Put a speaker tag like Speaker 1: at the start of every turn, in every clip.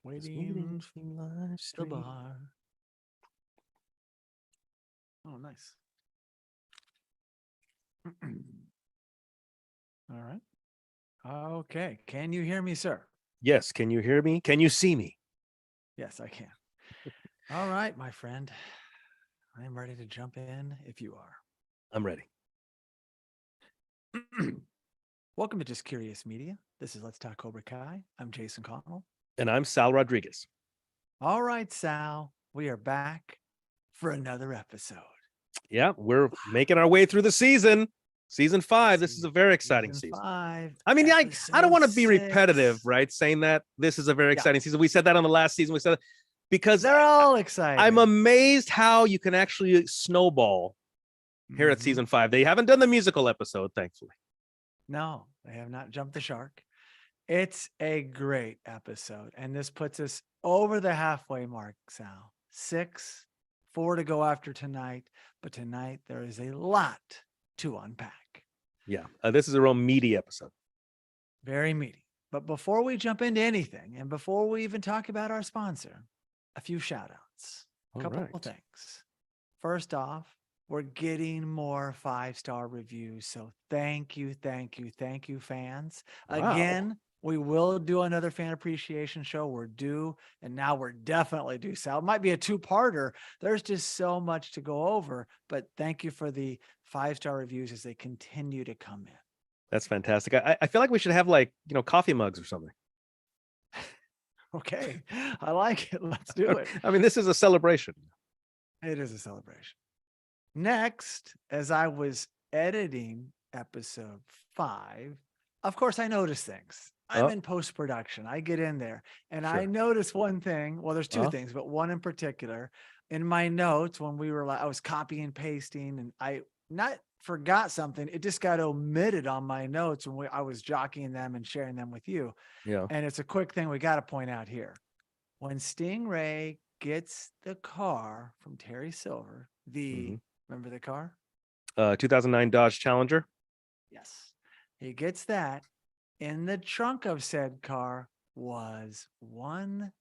Speaker 1: Waiting for the bar. Oh, nice. All right. Okay. Can you hear me, sir?
Speaker 2: Yes. Can you hear me? Can you see me?
Speaker 1: Yes, I can. All right, my friend. I am ready to jump in if you are.
Speaker 2: I'm ready.
Speaker 1: Welcome to Just Curious Media. This is Let's Talk Cobra Kai. I'm Jason Connell.
Speaker 2: And I'm Sal Rodriguez.
Speaker 1: All right, Sal. We are back for another episode.
Speaker 2: Yeah, we're making our way through the season. Season 5. This is a very exciting
Speaker 1: Season
Speaker 2: season.
Speaker 1: 5.
Speaker 2: I mean, I don't want to be
Speaker 1: 6.
Speaker 2: repetitive, right? Saying that this is a very exciting season. We said that on the last season. We said because
Speaker 1: they're all excited.
Speaker 2: I'm amazed how you can actually snowball here at season 5. They haven't done the musical episode, thankfully.
Speaker 1: No, they have not jumped the shark. It's a great episode. And this puts us over the halfway mark, Sal. 6, 4 to go after tonight. But tonight there is a lot to unpack.
Speaker 2: Yeah, this is a real meaty episode.
Speaker 1: Very meaty. But before we jump into anything, and before we even talk about our sponsor, a few shout outs. A couple of things. First off, we're getting more 5-star reviews. So thank you, fans.
Speaker 2: Wow.
Speaker 1: Again, we will do another fan appreciation show. We're due, and now we're definitely due. Sal, it might be a 2-parter. There's just so much to go over, but thank you for the 5-star reviews as they continue to come in.
Speaker 2: That's fantastic. I feel like we should have coffee mugs or something.
Speaker 1: Okay, I like it. Let's do it.
Speaker 2: I mean, this is a celebration.
Speaker 1: It is a celebration. Next, as I was editing episode 5, of course, I noticed things. I'm in post-production. I get in there and I noticed one thing. Well, there's 2 things, but one in particular in my notes when I was copying and pasting, and I not forgot something. It just got omitted on my notes when I was jockeying them and sharing them with you.
Speaker 2: Yeah.
Speaker 1: And it's a quick thing we got to point out here. When Stingray gets the car from Terry Silver, remember the car?
Speaker 2: 2009 Dodge Challenger.
Speaker 1: Yes. He gets that. In the trunk of said car was one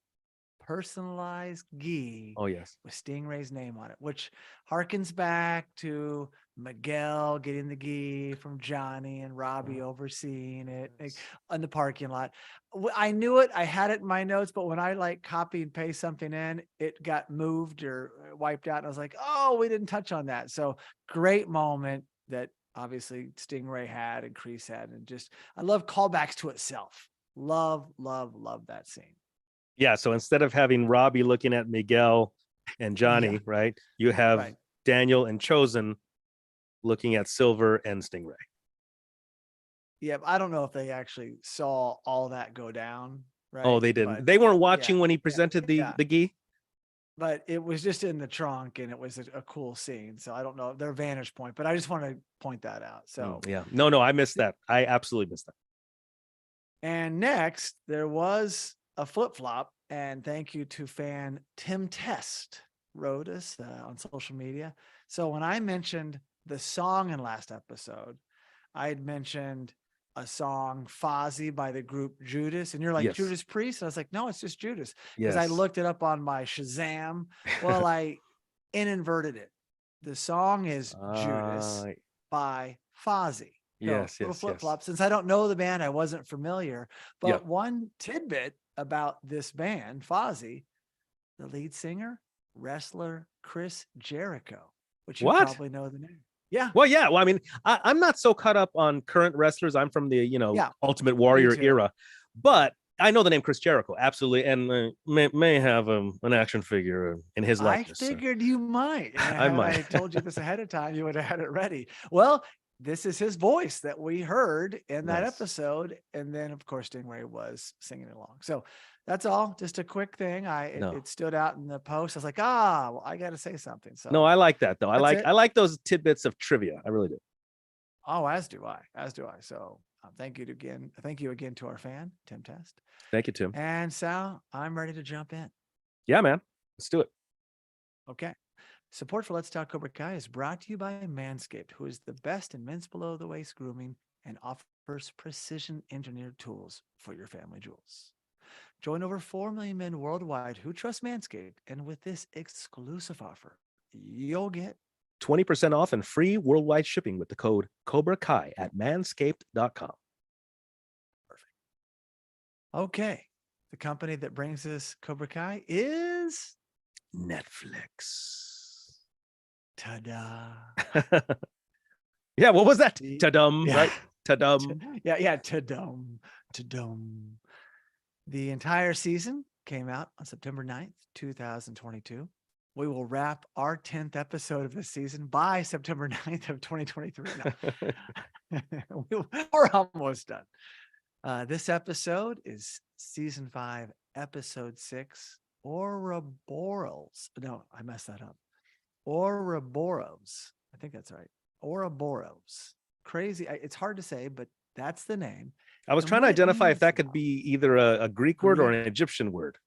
Speaker 1: personalized gi.
Speaker 2: Oh, yes.
Speaker 1: With Stingray's name on it, which harkens back to Miguel getting the gi from Johnny and Robbie overseeing it in the parking lot. I knew it. I had it in my notes, but when I copy and paste something in, it got moved or wiped out. And I was like, oh, we didn't touch on that. So great moment that obviously Stingray had and Kreese had. And just, I love callbacks to itself. Love that scene.
Speaker 2: Yeah, so instead of having Robbie looking at Miguel and Johnny, right, you have Daniel and Chozen looking at Silver and Stingray.
Speaker 1: Yeah, I don't know if they actually saw all that go down, right?
Speaker 2: Oh, they didn't. They weren't watching when he presented the gi?
Speaker 1: But it was just in the trunk, and it was a cool scene. So I don't know their vantage point, but I just want to point that out. So
Speaker 2: yeah. No, I missed that. I absolutely missed that.
Speaker 1: And next, there was a flip-flop, and thank you to fan Tim Test wrote us on social media. So when I mentioned the song in last episode, I had mentioned a song Fozzy by the group Judas, and you're like, Judas Priest? And I was like, no, it's just Judas, because I looked it up on my Shazam. Well, I inverted it. The song is Judas by Fozzy.
Speaker 2: Yes,
Speaker 1: little flip-flop. Since I don't know the band, I wasn't familiar. But one tidbit about this band, Fozzy, the lead singer, wrestler Chris Jericho, which you probably know the name. Yeah.
Speaker 2: Well, yeah. Well, I mean, I'm not so caught up on current wrestlers. I'm from the, Ultimate Warrior era. But I know the name Chris Jericho, absolutely. And may have an action figure in his likeness.
Speaker 1: I figured you might.
Speaker 2: I might.
Speaker 1: I told you this ahead of time, you would have had it ready. Well, this is his voice that we heard in that episode. And then, of course, Stingray was singing along. So that's all. Just a quick thing. It stood out in the post. I was like, well, I got to say something. So
Speaker 2: no, I like that, though. I like those tidbits of trivia. I really do.
Speaker 1: Oh, as do I. So thank you again. Thank you again to our fan, Tim Test.
Speaker 2: Thank you, Tim.
Speaker 1: And Sal, I'm ready to jump in.
Speaker 2: Yeah, man. Let's do it.
Speaker 1: Okay. Support for Let's Talk Cobra Kai is brought to you by Manscaped, who is the best in men's below-the-waist grooming and offers precision-engineered tools for your family jewels. Join over 4 million men worldwide who trust Manscaped. And with this exclusive offer, you'll get
Speaker 2: 20% off and free worldwide shipping with the code cobrakai at manscaped.com.
Speaker 1: Perfect. Okay. The company that brings us Cobra Kai is
Speaker 2: Netflix.
Speaker 1: Ta-da.
Speaker 2: Yeah, what was that? Ta-dum,
Speaker 1: yeah.
Speaker 2: right? Ta-dum.
Speaker 1: Yeah, ta-dum. Ta-dum. The entire season came out on September 9th, 2022. We will wrap our 10th episode of this season by September 9th of 2023. No. We're almost done. This episode is season 5, episode 6, Ouroboros. No, I messed that up. Ouroboros. I think that's right. Ouroboros. Crazy. It's hard to say, but that's the name.
Speaker 2: I was trying to identify if that could be either a Greek word or an Egyptian word.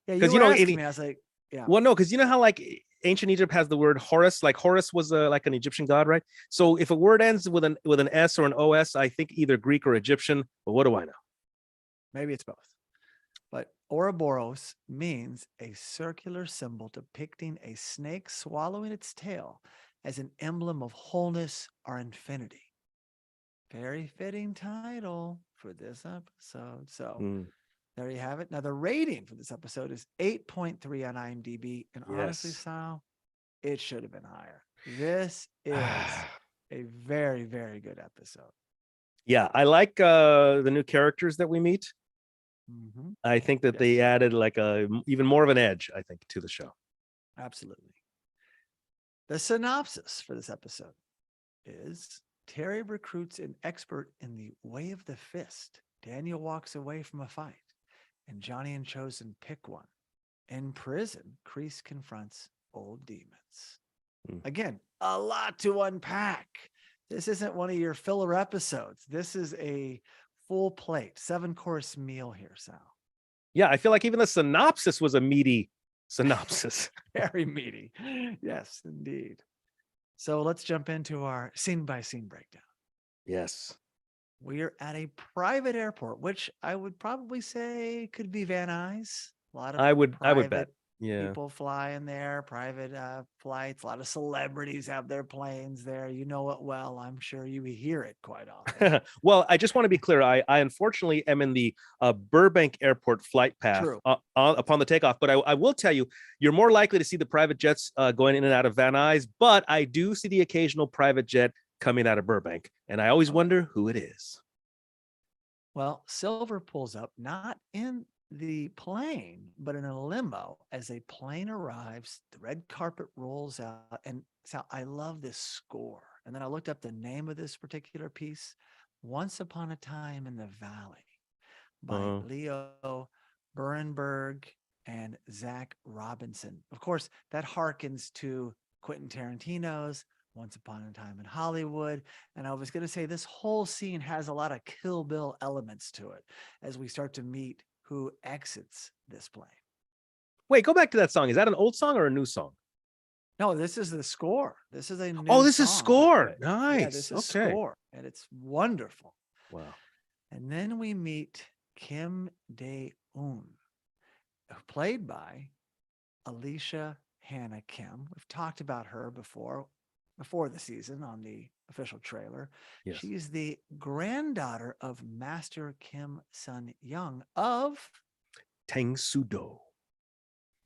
Speaker 1: Yeah, you were asking me. I was like, yeah.
Speaker 2: Well, no, because you know how like ancient Egypt has the word Horus, like Horus was like an Egyptian god, right? So if a word ends with an S or an OS, I think either Greek or Egyptian. But what do I know?
Speaker 1: Maybe it's both. But Ouroboros means a circular symbol depicting a snake swallowing its tail as an emblem of wholeness or infinity. Very fitting title for this episode. So there you have it. Now, the rating for this episode is 8.3 on IMDb. And honestly, Sal, it should have been higher. This is a very, very good episode.
Speaker 2: Yeah, I like the new characters that we meet.
Speaker 1: Mm-hmm.
Speaker 2: I think that they added like even more of an edge, I think, to the show.
Speaker 1: Absolutely. The synopsis for this episode is Terry recruits an expert in the way of the fist. Daniel walks away from a fight, and Johnny and Chozen pick one. In prison, Kreese confronts old demons. Again, a lot to unpack. This isn't one of your filler episodes. This is a full plate, 7-course meal here, Sal.
Speaker 2: Yeah, I feel like even the synopsis was a meaty synopsis.
Speaker 1: Very meaty. Yes, indeed. So let's jump into our scene-by-scene breakdown.
Speaker 2: Yes.
Speaker 1: We are at a private airport, which I would probably say could be Van Nuys. A lot of
Speaker 2: I would bet. Yeah.
Speaker 1: People fly in there, private flights. A lot of celebrities have their planes there. You know it well. I'm sure you hear it quite often.
Speaker 2: Well, I just want to be clear. I unfortunately am in the Burbank Airport flight path upon the takeoff. But I will tell you, you're more likely to see the private jets going in and out of Van Nuys. But I do see the occasional private jet coming out of Burbank. And I always wonder who it is.
Speaker 1: Well, Silver pulls up, not in the plane, but in a limo. As a plane arrives, the red carpet rolls out. And so I love this score. And then I looked up the name of this particular piece, Once Upon a Time in the Valley, by Leo Burenberg and Zach Robinson. Of course, that harkens to Quentin Tarantino's Once Upon a Time in Hollywood. And I was going to say this whole scene has a lot of Kill Bill elements to it as we start to meet who exits this plane.
Speaker 2: Wait, go back to that song. Is that an old song or a new song?
Speaker 1: No, this is the score. This is a new
Speaker 2: this
Speaker 1: song.
Speaker 2: is score. Nice.
Speaker 1: Yeah, this is score. And it's wonderful.
Speaker 2: Wow.
Speaker 1: And then we meet Kim Dae-un, played by Alicia Hannah Kim. We've talked about her before the season on the official trailer. Yes. She's the granddaughter of Master Kim Sun-young of
Speaker 2: Tang Soo-do,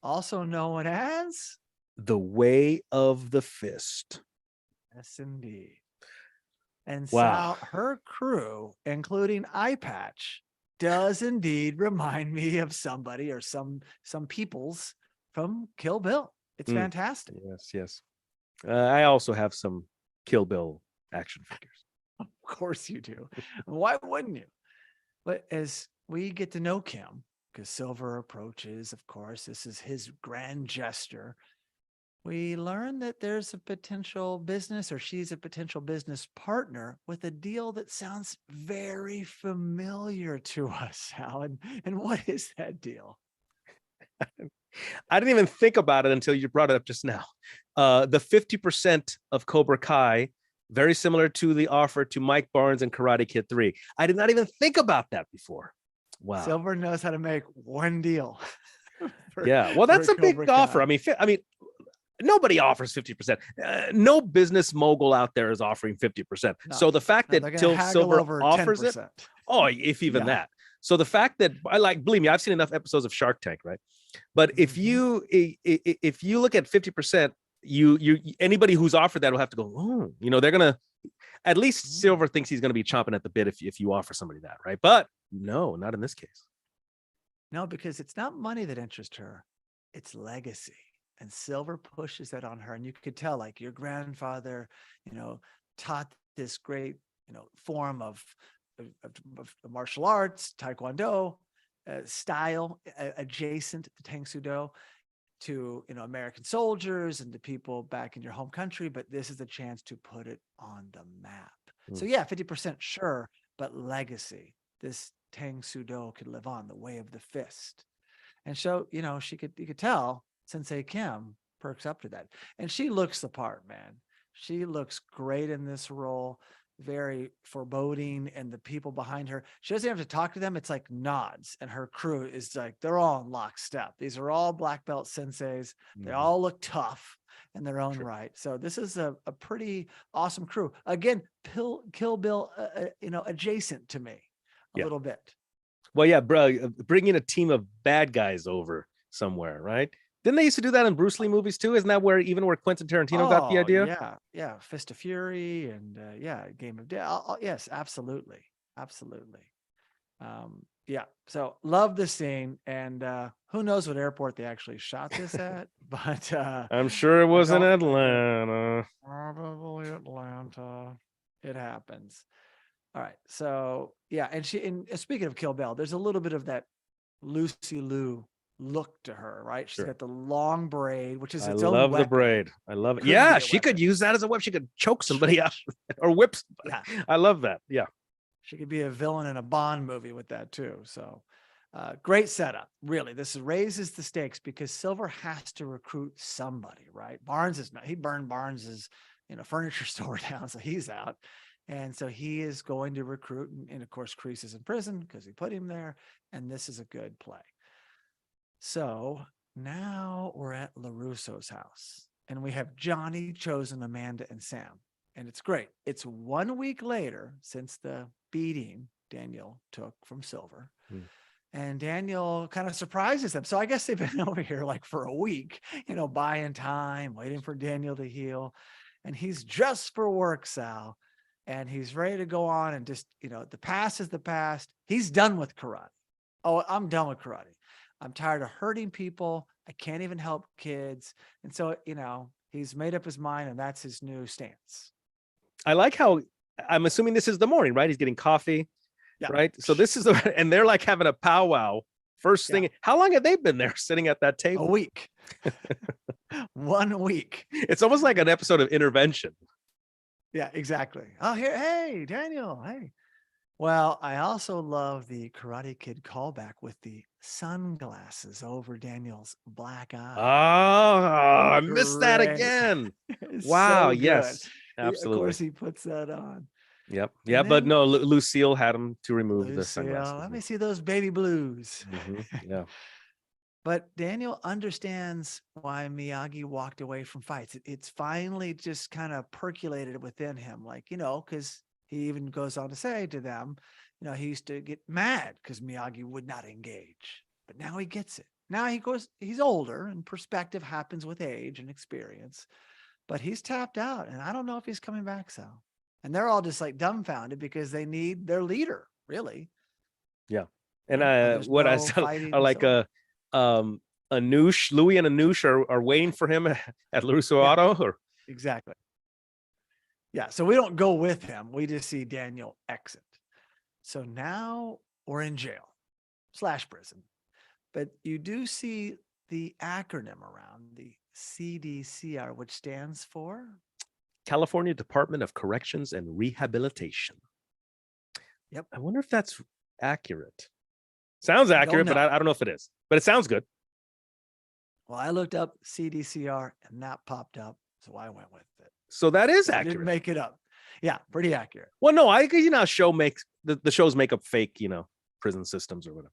Speaker 1: also known as
Speaker 2: The Way of the Fist.
Speaker 1: Yes, indeed. And
Speaker 2: wow.
Speaker 1: Sal, her crew, including Eye Patch, does indeed remind me of somebody or some peoples from Kill Bill. It's fantastic.
Speaker 2: Yes. I also have some Kill Bill action figures.
Speaker 1: Of course you do. Why wouldn't you? But as we get to know Kim, because Silver approaches, of course, this is his grand gesture. We learn that there's a potential business, or she's a potential business partner with a deal that sounds very familiar to us, Alan. And what is that deal?
Speaker 2: I didn't even think about it until you brought it up just now. The 50% of Cobra Kai, very similar to the offer to Mike Barnes and Karate Kid 3. I did not even think about that before. Wow.
Speaker 1: Silver knows how to make one deal.
Speaker 2: Well, that's a big offer. I mean, nobody offers 50%. No business mogul out there is offering 50%. So the fact that Till Silver offers 10%. It, if even that. So the fact that believe me, I've seen enough episodes of Shark Tank, right? But if you look at 50%, you anybody who's offered that will have to go, they're gonna, at least Silver thinks he's gonna be chomping at the bit if you offer somebody that, right? But no, not in this case.
Speaker 1: No, because it's not money that interests her, it's legacy. And Silver pushes that on her. And you could tell, like, your grandfather, taught this great, form of martial arts, Taekwondo style, adjacent to Tang Soo Do, to, American soldiers and to people back in your home country. But this is a chance to put it on the map. So yeah, 50% sure, but legacy. This Tang Soo Do could live on, the way of the fist. And so, you could tell Sensei Kim perks up to that. And she looks the part, man. She looks great in this role, very foreboding. And the people behind her, she doesn't have to talk to them. It's like nods. And her crew is like, they're all in lockstep. These are all black belt senseis. They all look tough in their own right. So this is a pretty awesome crew. Again, Kill Bill, adjacent to me a little bit.
Speaker 2: Well, yeah, bro, bringing a team of bad guys over somewhere, right? Didn't they used to do that in Bruce Lee movies too? Isn't that where Quentin Tarantino got the idea?
Speaker 1: Yeah. Fist of Fury and Game of Death. Yes, absolutely. So love the scene, and who knows what airport they actually shot this at, but
Speaker 2: I'm sure it was in Atlanta.
Speaker 1: Probably Atlanta. It happens. All right. So yeah, and speaking of Kill Bill, there's a little bit of that Lucy Liu look to her, right? She's got the long braid, which is its own weapon. I love the braid.
Speaker 2: I love it. Yeah, she could use that as a weapon. She could choke somebody out or whip somebody. Yeah. I love that. Yeah.
Speaker 1: She could be a villain in a Bond movie with that too. So great setup. Really, this raises the stakes because Silver has to recruit somebody, right? Barnes is not. He burned Barnes's furniture store down, so he's out. And so he is going to recruit. And of course, Kreese is in prison because he put him there. And this is a good play. So now we're at LaRusso's house, and we have Johnny, Chozen, Amanda, and Sam. And it's great. It's 1 week later since the beating Daniel took from Silver. And Daniel kind of surprises them. So I guess they've been over here like for a week, buying time, waiting for Daniel to heal. And he's dressed for work, Sal. And he's ready to go on and just, the past is the past. He's done with karate. Oh, I'm done with karate. I'm tired of hurting people. I can't even help kids. And so, he's made up his mind, and that's his new stance.
Speaker 2: I like how, I'm assuming this is the morning, right? He's getting coffee, right? So this is and they're like having a powwow first thing. How long have they been there sitting at that table?
Speaker 1: A week. 1 week.
Speaker 2: It's almost like an episode of Intervention.
Speaker 1: Yeah, exactly. Oh, here, hey, Daniel, hey. Well, I also love the Karate Kid callback with the sunglasses over Daniel's black eye.
Speaker 2: Oh, I missed that again. Wow. So yes, absolutely.
Speaker 1: Of course, he puts that on.
Speaker 2: Yep. Yeah, then, but no, Lucille had him to remove the sunglasses.
Speaker 1: Let me see those baby blues.
Speaker 2: Yeah.
Speaker 1: But Daniel understands why Miyagi walked away from fights. It's finally just kind of percolated within him, like, because he even goes on to say to them, he used to get mad because Miyagi would not engage. But now he gets it. Now he's older, and perspective happens with age and experience. But he's tapped out, and I don't know if he's coming back, Sal. And they're all just like dumbfounded because they need their leader, really.
Speaker 2: Yeah. And what I saw are like Anoush, Louis and Anoush are waiting for him at LaRusso Auto, or
Speaker 1: exactly. Yeah, so we don't go with him. We just see Daniel exit. So now we're in jail / prison. But you do see the acronym around, the CDCR, which stands for
Speaker 2: California Department of Corrections and Rehabilitation.
Speaker 1: Yep.
Speaker 2: I wonder if that's accurate. Sounds accurate, but I don't know if it is. But it sounds good.
Speaker 1: Well, I looked up CDCR and that popped up, so I went with it.
Speaker 2: So that is accurate.
Speaker 1: Didn't make it up. Yeah, pretty accurate.
Speaker 2: Well, no, show makes the shows make up fake, prison systems or whatever.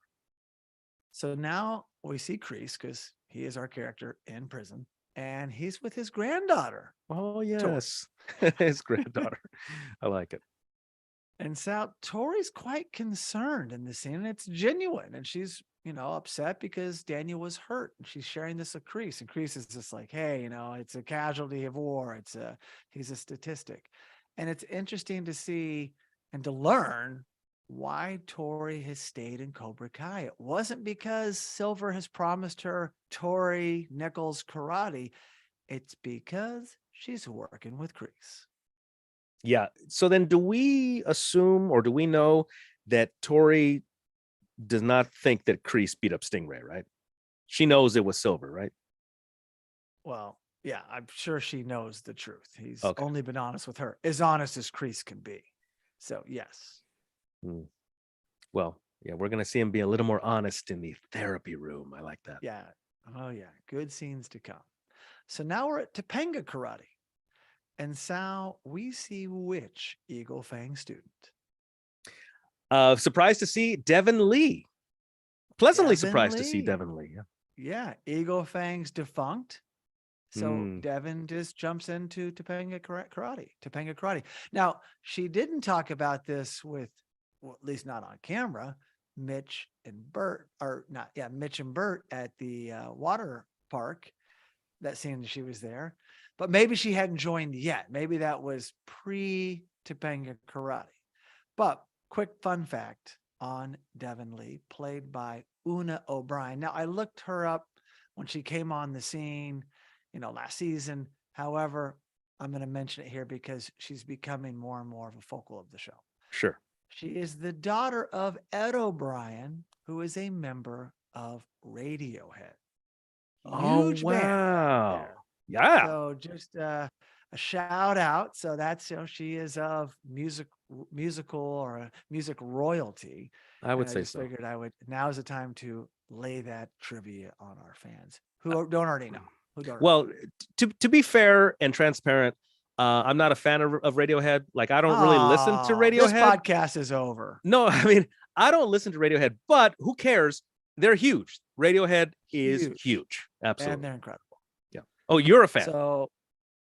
Speaker 1: So now we see Kreese, because he is our character in prison, and he's with his granddaughter.
Speaker 2: Oh, yes. His granddaughter. I like it.
Speaker 1: And Sal, Tori's quite concerned in this scene, and it's genuine. And she's, upset because Daniel was hurt, and she's sharing this with Kreese. And Kreese is just like, hey, it's a casualty of war. He's a statistic. And it's interesting to see and to learn why Tori has stayed in Cobra Kai. It wasn't because Silver has promised her Tori Nichols karate. It's because she's working with Kreese.
Speaker 2: Yeah. So then do we assume, or do we know that Tori does not think that Kreese beat up Stingray, right? She knows it was Silver, right?
Speaker 1: Well, yeah, I'm sure she knows the truth. He's only been honest with her, as honest as Kreese can be. So, yes.
Speaker 2: Well, yeah, we're going to see him be a little more honest in the therapy room. I like that.
Speaker 1: Yeah. Oh, yeah. Good scenes to come. So now we're at Topanga Karate. And Sal, we see which Eagle Fang student?
Speaker 2: Surprised to see Devin Lee. Pleasantly surprised to see Devin Lee.
Speaker 1: Yeah. Eagle Fang's defunct. So Devin just jumps into Topanga Karate. Now, she didn't talk about this with, well, at least not on camera, Mitch and Bert at the water park. That scene she was there, but maybe she hadn't joined yet. Maybe that was pre-Topanga Karate. But quick fun fact on Devin Lee, played by Una O'Brien. Now, I looked her up when she came on the scene, last season. However, I'm going to mention it here because she's becoming more and more of a focal of the show.
Speaker 2: Sure.
Speaker 1: She is the daughter of Ed O'Brien, who is a member of Radiohead. Huge
Speaker 2: wow.
Speaker 1: band.
Speaker 2: Yeah.
Speaker 1: So just a shout out. So that's, she is of musical or music royalty.
Speaker 2: I would say so.
Speaker 1: Figured now's the time to lay that trivia on our fans who don't already know.
Speaker 2: Well, to be fair and transparent, I'm not a fan of Radiohead. Like, I don't really listen to Radiohead.
Speaker 1: This podcast is over.
Speaker 2: No, I mean, I don't listen to Radiohead, but who cares? They're huge. Radiohead is huge. Absolutely.
Speaker 1: And they're incredible.
Speaker 2: Yeah. Oh, you're a fan.
Speaker 1: So,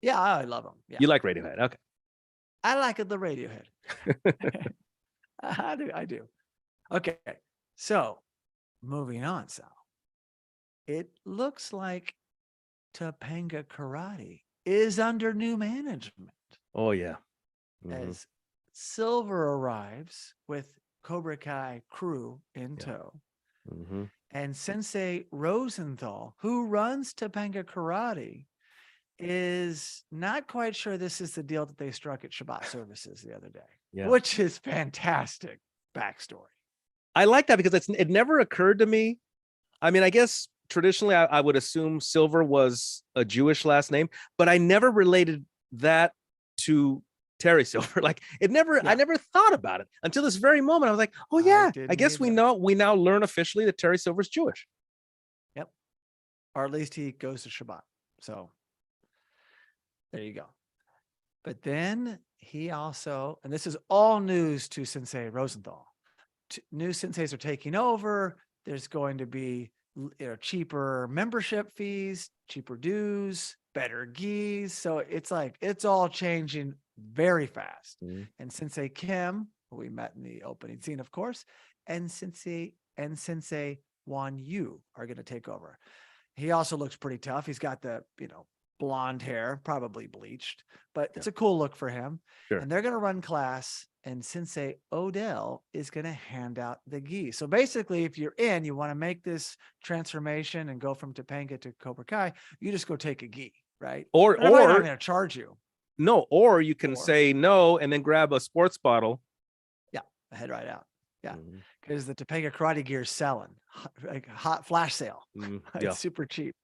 Speaker 1: yeah, I love them. Yeah.
Speaker 2: You like Radiohead. Okay.
Speaker 1: I like the Radiohead. I do. Okay. So, moving on, Sal. It looks like Topanga Karate is under new management.
Speaker 2: Oh, yeah.
Speaker 1: As Silver arrives with Cobra Kai crew in tow. And Sensei Rosenthal, who runs Topanga Karate, is not quite sure this is the deal that they struck at Shabbat services the other day, which is fantastic backstory.
Speaker 2: I like that because it never occurred to me. I mean, I guess traditionally I would assume Silver was a Jewish last name, but I never related that to Terry Silver. Like, I never thought about it until this very moment. I was like, oh yeah, I guess we now learn officially that Terry Silver's Jewish.
Speaker 1: Yep. Or at least he goes to Shabbat. So there you go. But then he also, and this is all news to Sensei Rosenthal, new senseis are taking over. There's going to be cheaper membership fees, cheaper dues, better gis. So it's like, it's all changing very fast. And Sensei Kim, who we met in the opening scene, of course, and Sensei Wan Yu are going to take over. He also looks pretty tough. He's got the, blonde hair, probably bleached, but it's a cool look for him. Sure. And they're going to run class, and Sensei Odell is going to hand out the gi. So basically, if you're you want to make this transformation and go from Topanga to Cobra Kai, you just go take a gi, right? Or they're not going to charge you.
Speaker 2: No, or you can say no and then grab a sports bottle.
Speaker 1: Yeah, head right out. Yeah, because the Topanga Karate gear is selling, like hot flash sale. It's super cheap.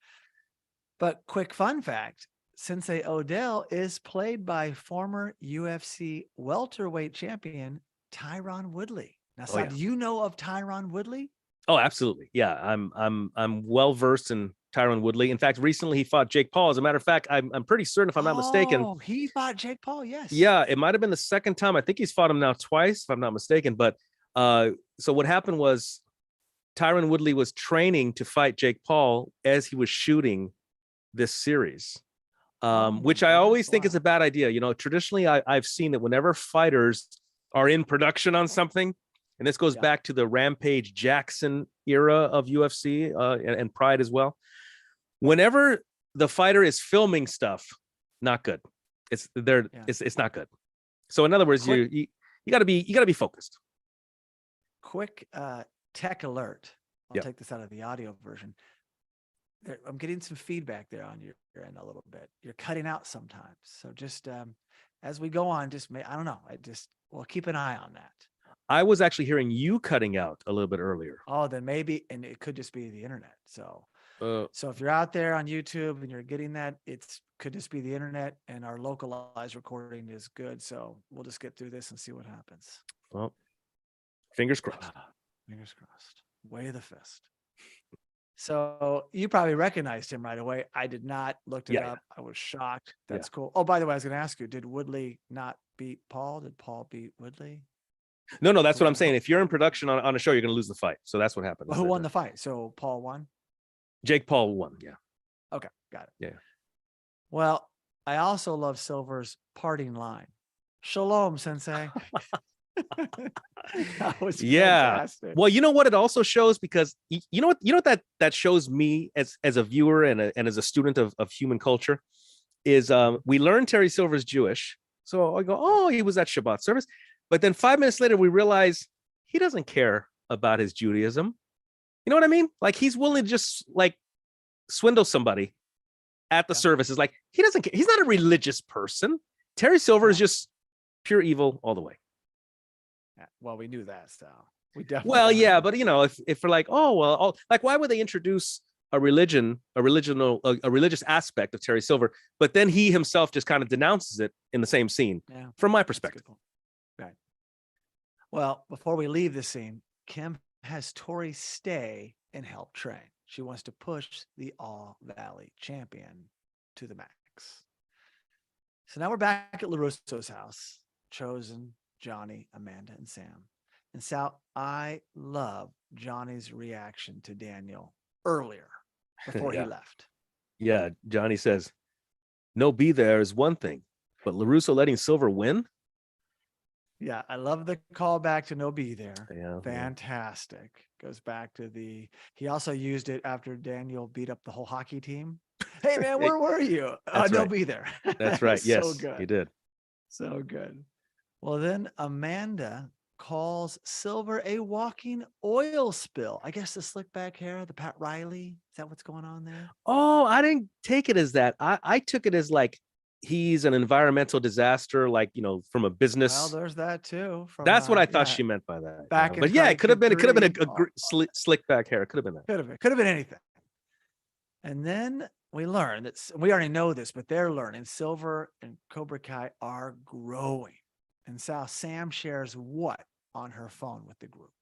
Speaker 1: But quick fun fact, Sensei Odell is played by former UFC welterweight champion Tyron Woodley. Now, do you know of Tyron Woodley?
Speaker 2: Oh, absolutely. Yeah, I'm well versed in Tyron Woodley. In fact, recently he fought Jake Paul. As a matter of fact, I'm pretty certain, if I'm not mistaken.
Speaker 1: Oh, he fought Jake Paul. Yes.
Speaker 2: Yeah, it might have been the second time. I think he's fought him now twice, if I'm not mistaken. But so what happened was Tyron Woodley was training to fight Jake Paul as he was shooting this series, which I always think is a bad idea. You know, traditionally I've seen that whenever fighters are in production on something, and this goes back to the Rampage Jackson era of UFC and Pride as well. Whenever the fighter is filming stuff, not good. It's not good. So in other words, you got to be focused.
Speaker 1: Quick tech alert. I'll take this out of the audio version. I'm getting some feedback there on your end a little bit. You're cutting out sometimes. So just as we go on, I don't know. We'll keep an eye on that.
Speaker 2: I was actually hearing you cutting out a little bit earlier.
Speaker 1: Oh, then maybe, and it could just be the internet. So if you're out there on YouTube and you're getting that, could just be the internet, and our localized recording is good. So we'll just get through this and see what happens.
Speaker 2: Well, fingers crossed.
Speaker 1: Fingers crossed. Way of the fist. So you probably recognized him right away. I did not. Looked it up. I was shocked. That's cool. Oh, by the way, I was going to ask you, did Woodley not beat Paul? Did Paul beat Woodley?
Speaker 2: No, that's what I'm saying. If you're in production on a show, you're going to lose the fight. So that's what happened.
Speaker 1: Well, who won the fight? So Paul won?
Speaker 2: Jake Paul won. Yeah.
Speaker 1: Okay. Got it.
Speaker 2: Yeah.
Speaker 1: Well, I also love Silver's parting line. Shalom, Sensei. That was fantastic.
Speaker 2: Well, you know what it also shows, because you know what that shows me as a viewer and as a student of human culture is we learned Terry Silver's Jewish. So I go, oh, he was at Shabbat service. But then 5 minutes later, we realize he doesn't care about his Judaism. You know what I mean? Like, he's willing to just like swindle somebody at the services. Like, he doesn't care. He's not a religious person. Terry Silver is just pure evil all the way.
Speaker 1: Well, we knew that, so we definitely.
Speaker 2: Well, yeah, but you know, if we're like, oh well, like, why would they introduce a religious aspect of Terry Silver, but then he himself just kind of denounces it in the same scene?
Speaker 1: Yeah,
Speaker 2: from my perspective.
Speaker 1: Right. Well, before we leave this scene, Kim has Tori stay and help train. She wants to push the All Valley champion to the max. So now we're back at LaRusso's house. Chozen, Johnny, Amanda, and Sam. And Sal, I love Johnny's reaction to Daniel earlier before he left.
Speaker 2: Yeah, Johnny says, no be there is one thing, but LaRusso letting Silver win?
Speaker 1: Yeah, I love the callback to no be there.
Speaker 2: Yeah,
Speaker 1: fantastic. Goes back to he also used it after Daniel beat up the whole hockey team. Hey man, where were you? No be there.
Speaker 2: That's right. Yes,
Speaker 1: so good.
Speaker 2: He did.
Speaker 1: So good. Well, then Amanda calls Silver a walking oil spill. I guess the slick back hair, the Pat Riley. Is that what's going on there?
Speaker 2: Oh, I didn't take it as that. I took it as like he's an environmental disaster, like, you know, from a business.
Speaker 1: Well, there's that too.
Speaker 2: That's what I thought she meant by that.
Speaker 1: Back
Speaker 2: but yeah, it could have been a slick back hair. It could have been that.
Speaker 1: Could have been anything. And then we learn that we already know this, but they're learning Silver and Cobra Kai are growing. And Sam shares what on her phone with the group?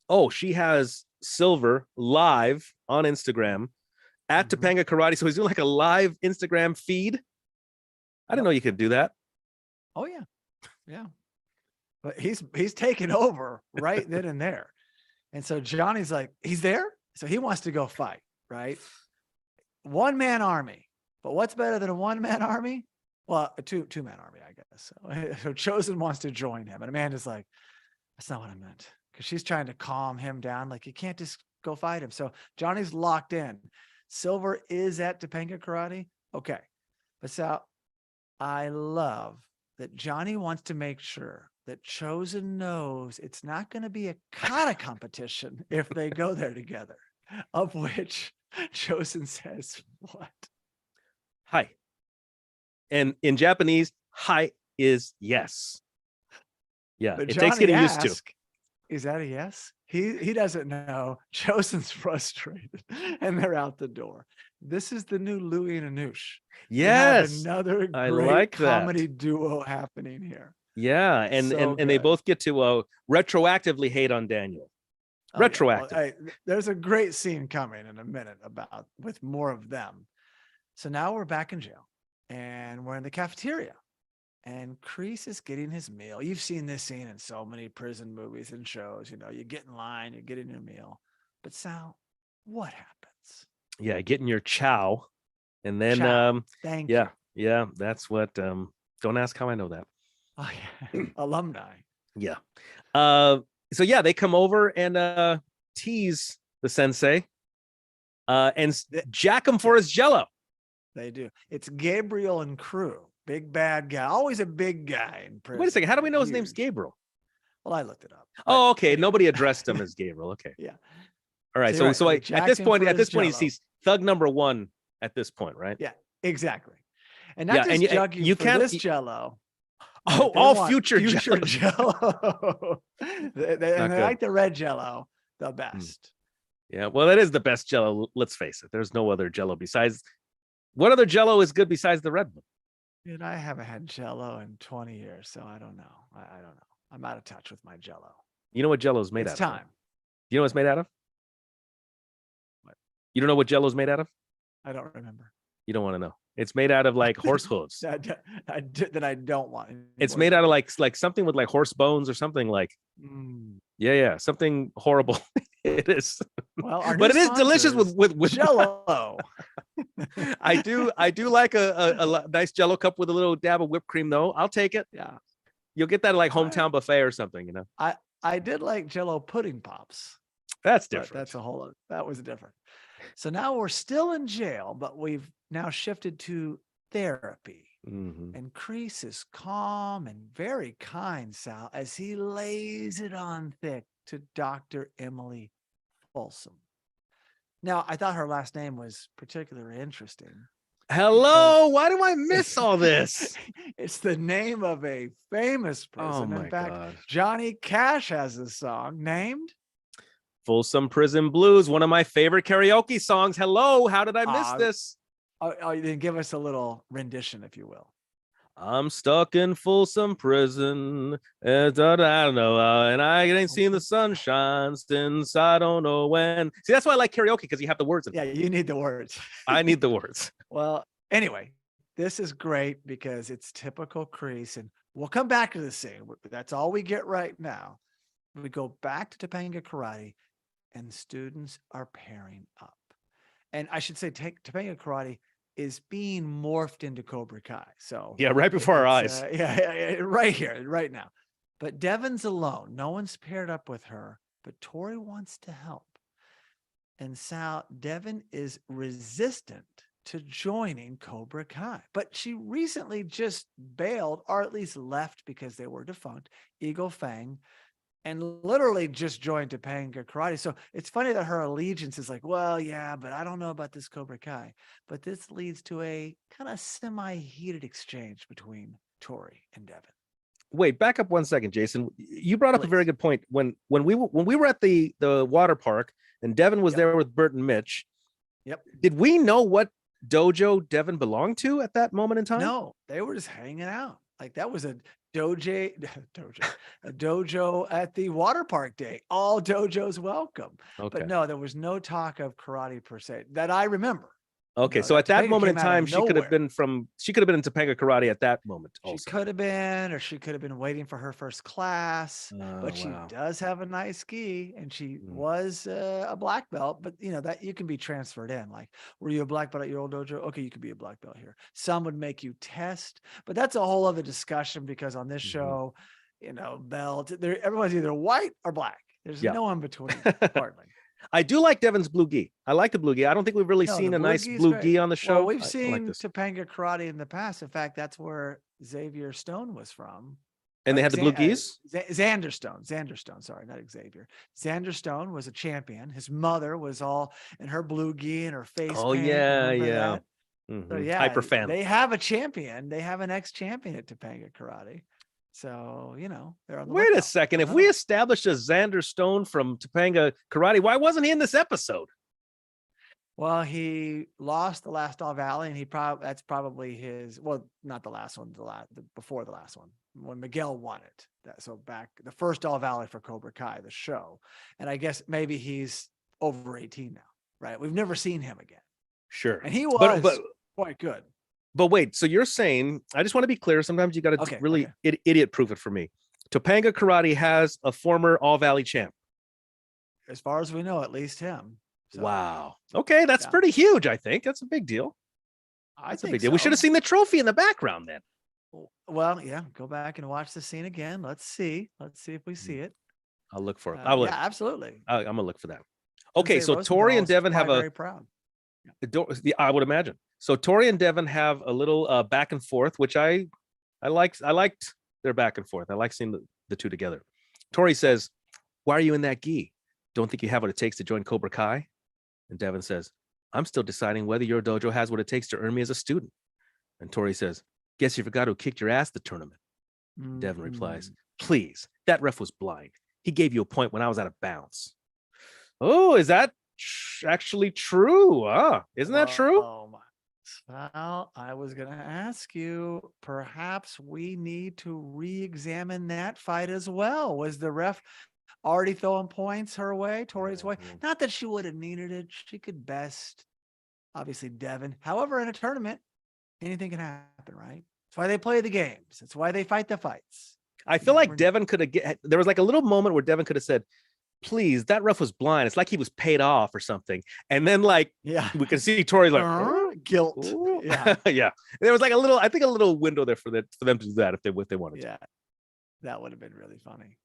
Speaker 2: Oh, she has Silver live on Instagram at Topanga Karate. So he's doing like a live Instagram feed. I didn't know you could do that.
Speaker 1: Oh yeah. Yeah. But he's taken over right then and there. And so Johnny's like, he's there. So he wants to go fight, right? One-man army. But what's better than a one-man army? Well, a two-man army, I guess. So Chozen wants to join him. And Amanda's like, that's not what I meant. Because she's trying to calm him down. Like, you can't just go fight him. So Johnny's locked in. Silver is at Topanga Karate. Okay. But Sal, I love that Johnny wants to make sure that Chozen knows it's not going to be a kata competition if they go there together. Of which Chozen says, what?
Speaker 2: Hi. And in Japanese, hi is yes. Yeah,
Speaker 1: but
Speaker 2: it
Speaker 1: Johnny
Speaker 2: takes getting used to.
Speaker 1: Is that a yes? He doesn't know. Chozen's frustrated, and they're out the door. This is the new Louie and Anush.
Speaker 2: Yes,
Speaker 1: another great comedy duo happening here.
Speaker 2: Yeah, and they both get to retroactively hate on Daniel. Retroactive.
Speaker 1: Yeah, well, there's a great scene coming in a minute with more of them. So now we're back in jail, and we're in the cafeteria, and Kreese is getting his meal. You've seen this scene in so many prison movies and shows. You know, you get in line, you're getting your meal. But Sal, what happens?
Speaker 2: Yeah, getting your chow. And then
Speaker 1: Thank you.
Speaker 2: Yeah, that's what don't ask how I know that.
Speaker 1: Oh yeah. Alumni.
Speaker 2: Yeah. So yeah, they come over and tease the sensei and jack him for his jello.
Speaker 1: They do. It's Gabriel and crew. Big bad guy. Always a big guy in prison.
Speaker 2: Wait a second. How do we know his name's Gabriel?
Speaker 1: Well, I looked it up.
Speaker 2: Oh, okay. Anyway. Nobody addressed him as Gabriel. Okay.
Speaker 1: Yeah.
Speaker 2: All right. So at this point, he's thug number one at this point, right?
Speaker 1: Yeah, exactly. And not just jug you for this jello.
Speaker 2: Oh, all future
Speaker 1: jello. they like the red jello the best.
Speaker 2: Yeah, well, that is the best jello. Let's face it. There's no other jello besides. What other jello is good besides the red one?
Speaker 1: Dude, I haven't had jello in 20 years, so I don't know. I don't know. I'm out of touch with my jello.
Speaker 2: You know what jello is made out of?
Speaker 1: It's time.
Speaker 2: You know what it's made out of?
Speaker 1: What?
Speaker 2: You don't know what jello is made out of?
Speaker 1: I don't remember.
Speaker 2: You don't want to know. It's made out of like horse hooves.
Speaker 1: That I don't want.
Speaker 2: It's made out of like something with like horse bones or something like. Yeah, something horrible. It is.
Speaker 1: Well,
Speaker 2: but it is delicious with
Speaker 1: jello.
Speaker 2: I do like a nice jello cup with a little dab of whipped cream though. I'll take it.
Speaker 1: Yeah.
Speaker 2: You'll get that at like hometown buffet or something, you know.
Speaker 1: I did like jello pudding pops.
Speaker 2: That's different.
Speaker 1: That's that was different. So now we're still in jail, but we've now shifted to therapy. And Kreese is calm and very kind, Sal, as he lays it on thick to Dr. Emily Folsom. Now, I thought her last name was particularly interesting.
Speaker 2: Hello, why do I miss all this?
Speaker 1: It's the name of a famous person. In fact, Johnny Cash has a song named
Speaker 2: Folsom Prison Blues, one of my favorite karaoke songs. Hello, how did I miss this?
Speaker 1: Then give us a little rendition, if you will.
Speaker 2: I'm stuck in Folsom Prison, and I don't know, and I ain't seen the sunshine since I don't know when. See, that's why I like karaoke, because you have the words in it.
Speaker 1: Yeah, you need the words.
Speaker 2: I need the words.
Speaker 1: Well, anyway, this is great because it's typical Kreese, and we'll come back to the scene. That's all we get right now. We go back to Topanga Karate, and students are pairing up. And I should say, Topanga Karate is being morphed into Cobra Kai. So
Speaker 2: yeah, right before our eyes.
Speaker 1: Right here, right now. But Devon's alone. No one's paired up with her, but Tori wants to help. And Sal, Devon is resistant to joining Cobra Kai, but she recently just bailed, or at least left because they were defunct, Eagle Fang, and literally just joined Topanga Karate. So it's funny that her allegiance is like, well, yeah, but I don't know about this Cobra Kai. But this leads to a kind of semi-heated exchange between Tori and Devon.
Speaker 2: Wait, back up 1 second, Jason. You brought up a very good point. When we were at the water park and Devon was there with Bert and Mitch.
Speaker 1: Yep.
Speaker 2: Did we know what dojo Devon belonged to at that moment in time?
Speaker 1: No, they were just hanging out. Like that was a dojo at the water park day. All dojos welcome. Okay. But no, there was no talk of karate per se that I remember.
Speaker 2: Okay, so at that moment in time, she could have been in Topanga Karate at that moment. Also.
Speaker 1: She could have been, or she could have been waiting for her first class. But she does have a nice gi, and she was a black belt. But you know that you can be transferred in. Like, were you a black belt at your old dojo? Okay, you could be a black belt here. Some would make you test, but that's a whole other discussion because on this show, you know, everyone's either white or black. There's no in between, hardly.
Speaker 2: I do like Devon's blue gi. I like the blue gi. I don't think we've really seen a nice blue gi on the show.
Speaker 1: Well, we've seen Topanga Karate in the past. In fact, that's where Xavier Stone was from.
Speaker 2: And they had the blue gis?
Speaker 1: Xander Stone. Sorry, not Xavier. Xander Stone was a champion. His mother was all in her blue gi and her face paint.
Speaker 2: Oh, yeah.
Speaker 1: So, yeah,
Speaker 2: hyper fan.
Speaker 1: They have a champion. They have an ex-champion at Topanga Karate. So, you know, they're on the
Speaker 2: Wait a second. If we established a Xander Stone from Topanga Karate, why wasn't he in this episode?
Speaker 1: Well, he lost the last All Valley, and that's probably his, well, not the last one, before the last one, when Miguel won it. So back the first All Valley for Cobra Kai, the show. And I guess maybe he's over 18 now, right? We've never seen him again.
Speaker 2: Sure.
Speaker 1: And he was quite good.
Speaker 2: But wait, so you're saying, I just want to be clear. Sometimes you got to really idiot proof it for me. Topanga Karate has a former All Valley champ.
Speaker 1: As far as we know, at least him.
Speaker 2: So, wow. Okay, that's pretty huge, I think. That's a big deal.
Speaker 1: That's a big deal.
Speaker 2: We should have seen the trophy in the background then.
Speaker 1: Well, yeah, go back and watch the scene again. Let's see if we see it.
Speaker 2: I'll look for it.
Speaker 1: Yeah, absolutely.
Speaker 2: I'm gonna look for that. Okay, so Tori and Devin have
Speaker 1: very proud.
Speaker 2: Yeah, I would imagine. So Tori and Devin have a little back and forth, which I liked their back and forth. I like seeing the two together. Tori says, "Why are you in that gi? Don't think you have what it takes to join Cobra Kai?" And Devin says, "I'm still deciding whether your dojo has what it takes to earn me as a student." And Tori says, "Guess you forgot who kicked your ass the tournament." Devin replies, "Please, that ref was blind. He gave you a point when I was out of bounds." Oh, is that actually true? Isn't that true?
Speaker 1: Oh my. Well, I was going to ask you, perhaps we need to re-examine that fight as well. Was the ref already throwing points her way, Tori's way? Not that she would have needed it. She could best, obviously, Devin. However, in a tournament, anything can happen, right? That's why they play the games. That's why they fight the fights.
Speaker 2: I feel like Devin could have, there was like a little moment where Devin could have said, "Please, that ref was blind. It's like he was paid off or something." And then we could see Tori's like,
Speaker 1: guilt.
Speaker 2: Ooh. Yeah. Yeah. There was like a little window there for them to do that if they wanted to.
Speaker 1: Yeah. That would have been really funny.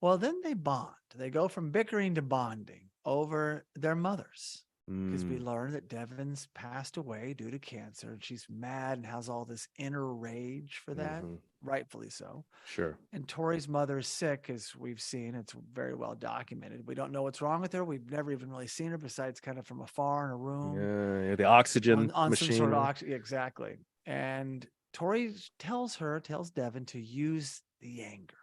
Speaker 1: Well, then they bond. They go from bickering to bonding over their mothers. Because we learn that Devin's passed away due to cancer, and she's mad and has all this inner rage for that, rightfully so.
Speaker 2: Sure.
Speaker 1: And Tori's mother is sick, as we've seen. It's very well documented. We don't know what's wrong with her. We've never even really seen her besides kind of from afar in a room.
Speaker 2: Yeah, the oxygen
Speaker 1: on
Speaker 2: machine.
Speaker 1: some sort of oxygen. Exactly. And Tori tells Devin to use the anger.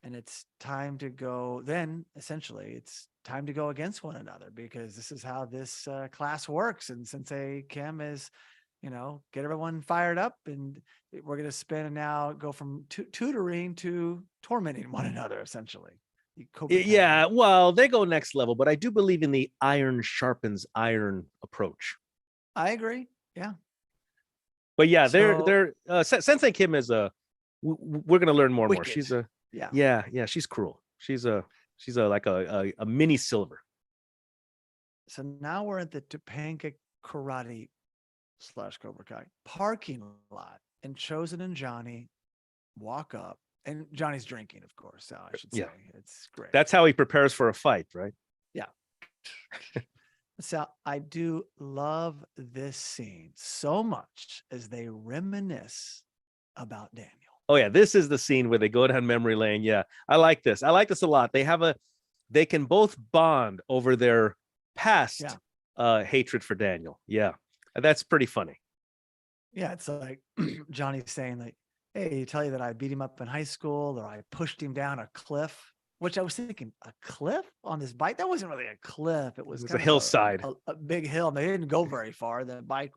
Speaker 1: And it's time to go. Then, essentially, it's time to go against one another, because this is how this class works. And Sensei Kim is, get everyone fired up, and we're going to spin and now go from tutoring to tormenting one another, essentially.
Speaker 2: Yeah, well, they go next level, but I do believe in the iron sharpens iron approach.
Speaker 1: I agree. Yeah.
Speaker 2: But yeah, they're Sensei Kim is we're going to learn more and more. She's she's cruel. She's like a mini Silver.
Speaker 1: So now we're at the Topanga Karate / Cobra Kai parking lot, and Chozen and Johnny walk up, and Johnny's drinking, of course. So I should say it's great.
Speaker 2: That's how he prepares for a fight, right?
Speaker 1: Yeah. So I do love this scene so much as they reminisce about Daniel.
Speaker 2: Oh yeah, this is the scene where they go down memory lane. Yeah, I like this. I like this a lot. They can both bond over their past hatred for Daniel. Yeah, that's pretty funny.
Speaker 1: Yeah, it's like Johnny's saying, like, "Hey, tell you that I beat him up in high school, or I pushed him down a cliff." Which I was thinking, a cliff on this bike? That wasn't really a cliff. It was
Speaker 2: a hillside,
Speaker 1: a big hill. They didn't go very far. The bike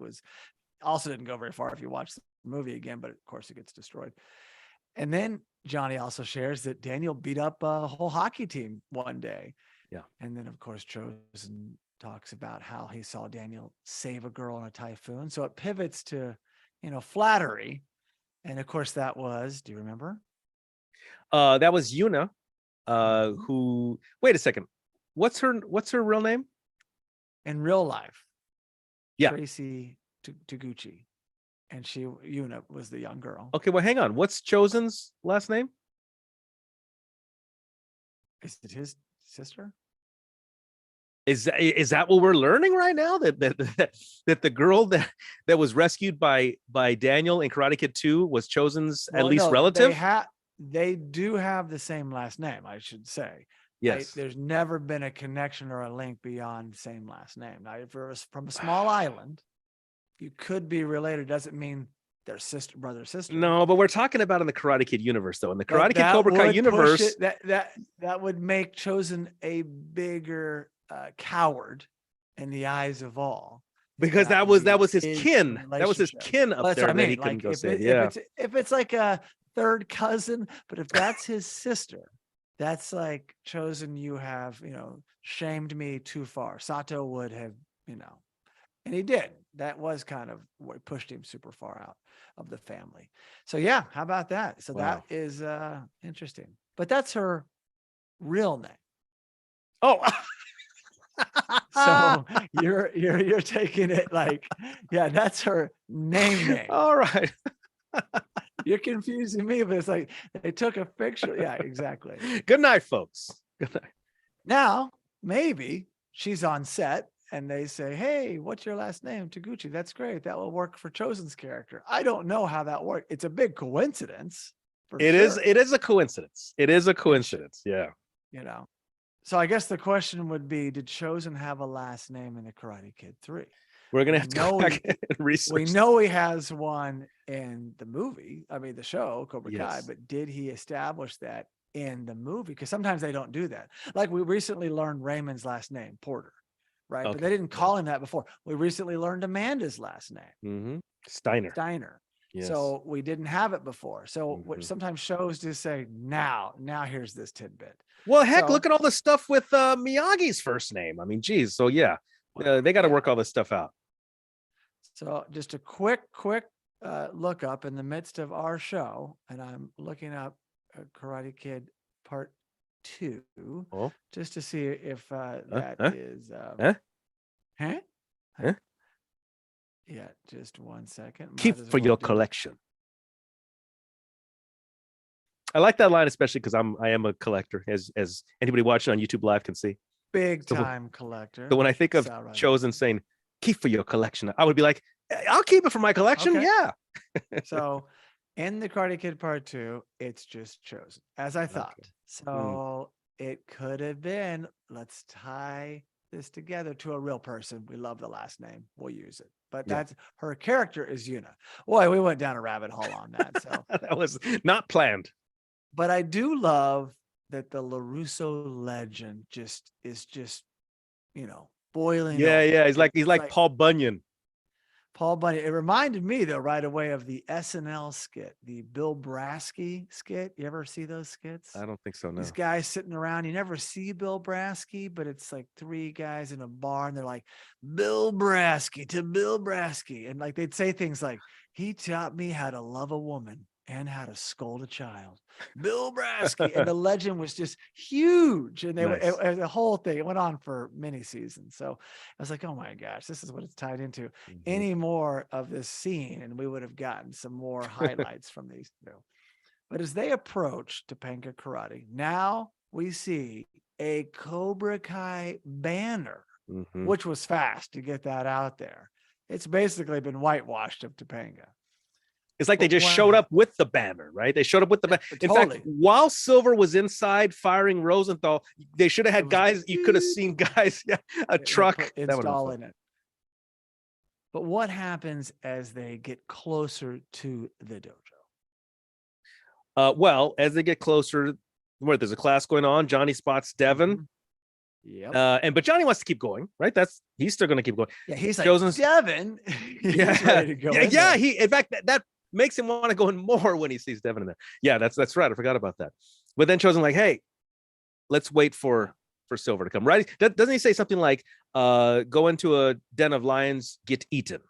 Speaker 1: also didn't go very far if you watch the movie again, but of course it gets destroyed. And then Johnny also shares that Daniel beat up a whole hockey team one day.
Speaker 2: Yeah.
Speaker 1: And then, of course, Chozen talks about how he saw Daniel save a girl in a typhoon. So it pivots to, flattery. And of course, that was, do you remember?
Speaker 2: That was Yuna, who, wait a second. What's her real name?
Speaker 1: In real life.
Speaker 2: Yeah.
Speaker 1: Tracy Taguchi. And Yuna was the young girl.
Speaker 2: Okay, well, hang on. What's Chozen's last name?
Speaker 1: Is it his sister?
Speaker 2: Is that what we're learning right now? That the girl that was rescued by Daniel in Karate Kid 2 was Chozen's at least relative?
Speaker 1: They do have the same last name, I should say.
Speaker 2: Yes.
Speaker 1: There's never been a connection or a link beyond the same last name. Now, if you're from a small island, you could be related. Doesn't mean they're brother, sister.
Speaker 2: No, but we're talking about in the Karate Kid universe, though. In the Karate Kid Cobra Kai universe,
Speaker 1: that would make Chozen a bigger coward in the eyes of all.
Speaker 2: Because that was his kin. That was his kin up there. That he couldn't go say. Yeah.
Speaker 1: If it's like a third cousin, but if that's his sister, that's like, Chozen, you have shamed me too far. Sato would have and he did. that was kind of what pushed him super far out of the family. So yeah, how about that? So that is interesting. But that's her real name.
Speaker 2: Oh.
Speaker 1: So you're taking it like, yeah, that's her name.
Speaker 2: All right.
Speaker 1: You're confusing me, but it's like they took a picture. Yeah, exactly.
Speaker 2: Good night, folks. Good night.
Speaker 1: Now, maybe she's on set and they say, hey, what's your last name? Taguchi. That's great. That will work for Chozen's character. I don't know how that works. It's a big coincidence.
Speaker 2: It is a coincidence. It is a coincidence. Yeah.
Speaker 1: You know, so I guess the question would be, did Chozen have a last name in the Karate Kid 3?
Speaker 2: We're going to have to go back and research.
Speaker 1: We know he has one in the movie. I mean, the show Cobra Kai, but did he establish that in the movie? Because sometimes they don't do that. Like we recently learned Raymond's last name, Porter, right? Okay. But they didn't call him that before. We recently learned Amanda's last name. Steiner. Yes. So we didn't have it before. So which sometimes shows just say, now here's this tidbit.
Speaker 2: Well, heck, look at all the stuff with Miyagi's first name. I mean, geez. So yeah, they got to work all this stuff out.
Speaker 1: So just a quick look up in the midst of our show, and I'm looking up Karate Kid Part 2 just to see if that is. Yeah, just 1 second.
Speaker 2: Keep for your collection. I like that line especially because I am a collector, as anybody watching on YouTube Live can see.
Speaker 1: Big time collector.
Speaker 2: So when I think of Chozen saying keep for your collection, I would be like, I'll keep it for my collection. Okay. Yeah.
Speaker 1: So in the Karate Kid Part 2, it's just Chozen, as I thought. Okay. So it could have been, let's tie this together to a real person. We love the last name. We'll use it. But that's her character is Yuna. Boy, we went down a rabbit hole on that. So
Speaker 2: that was not planned.
Speaker 1: But I do love that the LaRusso legend is boiling.
Speaker 2: Yeah. He's like Paul Bunyan.
Speaker 1: It reminded me though right away of the SNL skit, the Bill Brasky skit. You ever see those skits?
Speaker 2: I don't think so. No.
Speaker 1: These guys sitting around, you never see Bill Brasky, but it's like three guys in a bar and they're like, Bill Brasky to Bill Brasky. And like, they'd say things like, he taught me how to love a woman and how to scold a child. Bill Brasky. And the legend was just huge. And the whole thing, it went on for many seasons. So I was like, oh my gosh, this is what it's tied into. Any more of this scene, and we would have gotten some more highlights from these two. But as they approach Topanga Karate, now we see a Cobra Kai banner, which was fast to get that out there. It's basically been whitewashed of Topanga.
Speaker 2: It's like they just showed up with the banner, right? They showed up with the banner. In fact, while Silver was inside firing Rosenthal, they should have had guys. You could have seen guys, a truck
Speaker 1: installing it. But what happens as they get closer to the dojo?
Speaker 2: Well, as they get closer, there's a class going on. Johnny spots Devin. But Johnny wants to keep going, right? He's still going to keep going.
Speaker 1: Yeah, he's like Devin. He's ready to go.
Speaker 2: In fact, that makes him want to go in more when he sees Devin in there. Yeah, that's right. I forgot about that. But then Chozen like, hey, let's wait for Silver to come. Right? Doesn't he say something like, go into a den of lions, get eaten?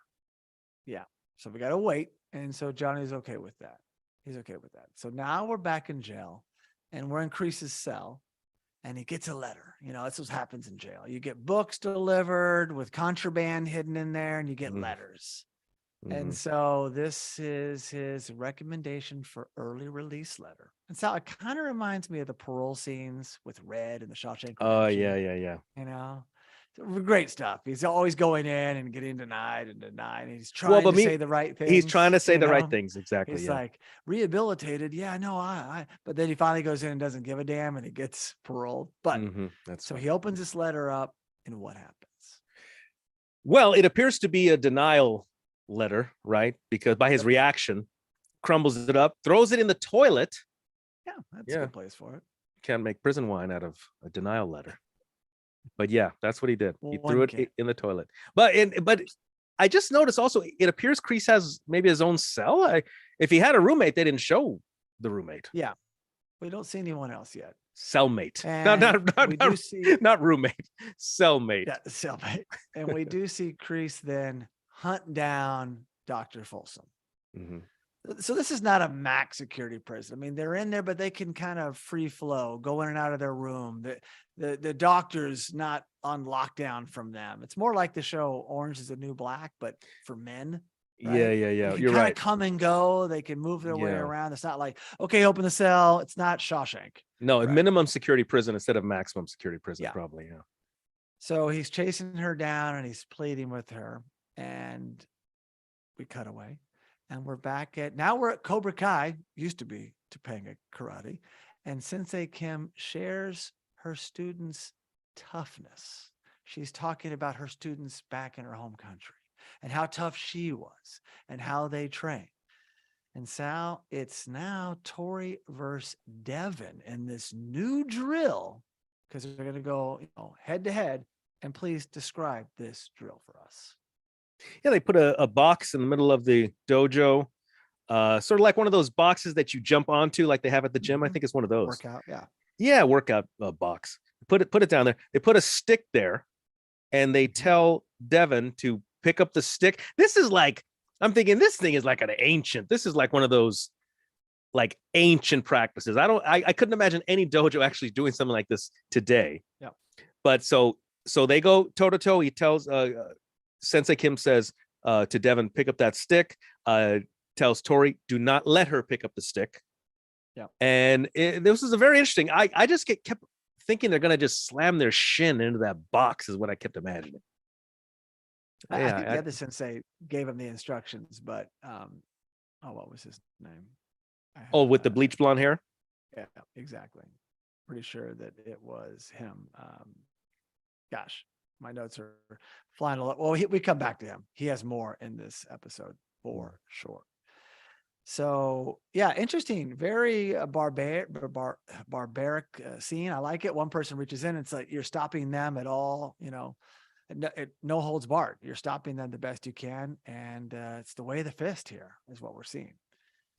Speaker 2: Yeah.
Speaker 1: So we got to wait. And so Johnny's okay with that. He's okay with that. So now we're back in jail and we're in Kreese's cell. And he gets a letter. That's what happens in jail. You get books delivered with contraband hidden in there, and you get letters. And so this is his recommendation for early release letter. And so it kind of reminds me of the parole scenes with Red and the Shawshank.
Speaker 2: Oh, yeah.
Speaker 1: Great stuff. He's always going in and getting denied. And he's trying to say the right things.
Speaker 2: He's trying to say the right things. Exactly.
Speaker 1: He's like rehabilitated. Yeah, no, but then he finally goes in and doesn't give a damn and he gets paroled. But so he opens this letter up and what happens?
Speaker 2: Well, it appears to be a denial letter, right? Because by his reaction, crumbles it up, throws it in the toilet.
Speaker 1: Yeah, that's a good place for it.
Speaker 2: Can't make prison wine out of a denial letter. But yeah, that's what he did. He threw it in the toilet. But I just noticed also, it appears Kreese has maybe his own cell. If he had a roommate, they didn't show the roommate.
Speaker 1: Yeah, we don't see anyone else yet.
Speaker 2: Cellmate, not roommate, cellmate.
Speaker 1: Yeah, cellmate. And we do see Kreese then hunt down Dr. Folsom.
Speaker 2: Mm-hmm.
Speaker 1: So this is not a max security prison. I mean, they're in there, but they can kind of free flow, go in and out of their room. The doctor's not on lockdown from them. It's more like the show Orange is the New Black, but for men. Right?
Speaker 2: Yeah.
Speaker 1: They can
Speaker 2: You're
Speaker 1: kind
Speaker 2: right.
Speaker 1: of come and go. They can move their way around. It's not like, okay, open the cell. It's not Shawshank.
Speaker 2: No,
Speaker 1: right?
Speaker 2: Minimum security prison instead of maximum security prison, probably. Yeah.
Speaker 1: So he's chasing her down and he's pleading with her. And we cut away. And we're back now we're at Cobra Kai, used to be Topanga Karate. And Sensei Kim shares her students' toughness. She's talking about her students back in her home country and how tough she was and how they train. And Sal, it's now Tori versus Devin in this new drill because they're going to go head to head. And please describe this drill for us.
Speaker 2: Yeah, they put a box in the middle of the dojo, sort of like one of those boxes that you jump onto, like they have at the gym. I think it's one of those.
Speaker 1: Workout,
Speaker 2: workout box. Put it down there. They put a stick there, and they tell Devin to pick up the stick. This is like, I'm thinking this thing is like an ancient. This is like one of those like ancient practices. I couldn't imagine any dojo actually doing something like this today.
Speaker 1: Yeah.
Speaker 2: But so they go toe to toe. He tells Sensei Kim says to Devin, pick up that stick. Tells Tori, do not let her pick up the stick.
Speaker 1: Yeah.
Speaker 2: And this is a very interesting. I just kept thinking they're gonna just slam their shin into that box is what I kept imagining.
Speaker 1: I think the other sensei gave him the instructions, but what was his name?
Speaker 2: With the bleach blonde hair.
Speaker 1: Yeah, exactly. Pretty sure that it was him. Gosh, my notes are flying a lot. Well, we come back to him. He has more in this episode for sure. So yeah, interesting. Very barbaric scene. I like it. One person reaches in. It's like you're stopping them at all. No holds barred. You're stopping them the best you can, and it's the way of the fist here is what we're seeing.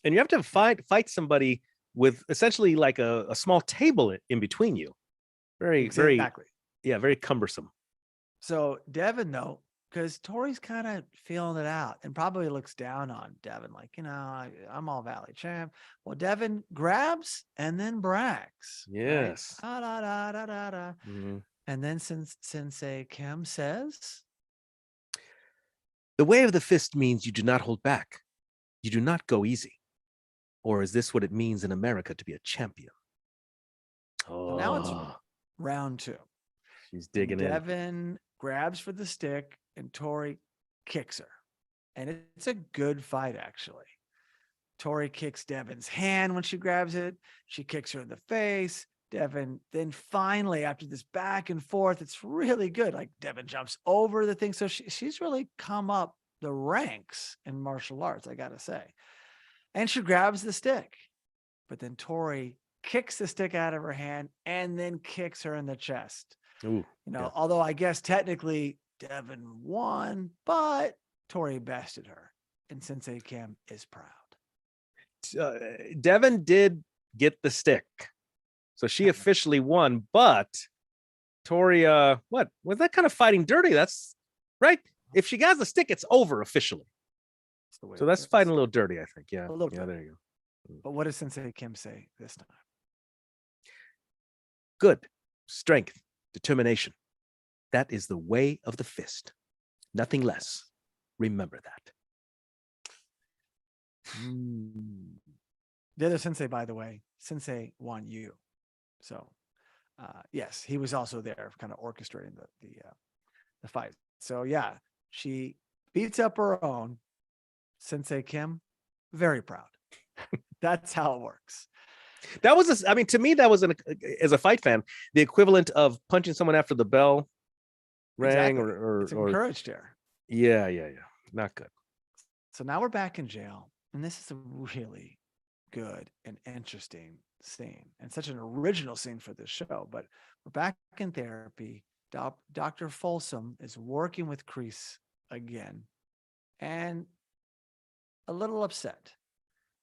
Speaker 2: And you have to fight somebody with essentially like a small table in between you. Very cumbersome.
Speaker 1: So Devin, though, because Tori's kind of feeling it out and probably looks down on Devin, like, I'm all Valley champ. Well, Devin grabs and then brags.
Speaker 2: Yes.
Speaker 1: Right? Mm-hmm. And then Sensei Kim says,
Speaker 2: the way of the fist means you do not hold back. You do not go easy. Or is this what it means in America to be a champion?
Speaker 1: So now it's round 2.
Speaker 2: She's digging in.
Speaker 1: Devin grabs for the stick and Tori kicks her. And it's a good fight, actually. Tori kicks Devin's hand when she grabs it. She kicks her in the face. Devin, then finally, after this back and forth, it's really good. Like Devin jumps over the thing. So she's really come up the ranks in martial arts, I got to say. And she grabs the stick. But then Tori kicks the stick out of her hand and then kicks her in the chest.
Speaker 2: Ooh,
Speaker 1: although I guess technically Devin won, but Tori bested her. And Sensei Kim is proud.
Speaker 2: Devin did get the stick. So she officially won, but Tori, what was that kind of fighting dirty? That's right. If she has the stick, it's over officially. So that's fighting a little dirty, I think. Yeah. Yeah, there you go.
Speaker 1: But what does Sensei Kim say this time?
Speaker 2: Good. Strength, determination. That is the way of the fist. Nothing less. Remember that.
Speaker 1: The other sensei, by the way, Sensei Wan Yu. So, yes, he was also there, kind of orchestrating the fight. So, yeah, she beats up her own. Sensei Kim, very proud. That's how it works.
Speaker 2: That was, to me, that was as a fight fan, the equivalent of punching someone after the bell rang,
Speaker 1: exactly.
Speaker 2: or
Speaker 1: it's encouraged here.
Speaker 2: Yeah, not good.
Speaker 1: So now we're back in jail, and this is a really good and interesting scene, and such an original scene for this show. But we're back in therapy. Dr. Folsom is working with Kreese again, and a little upset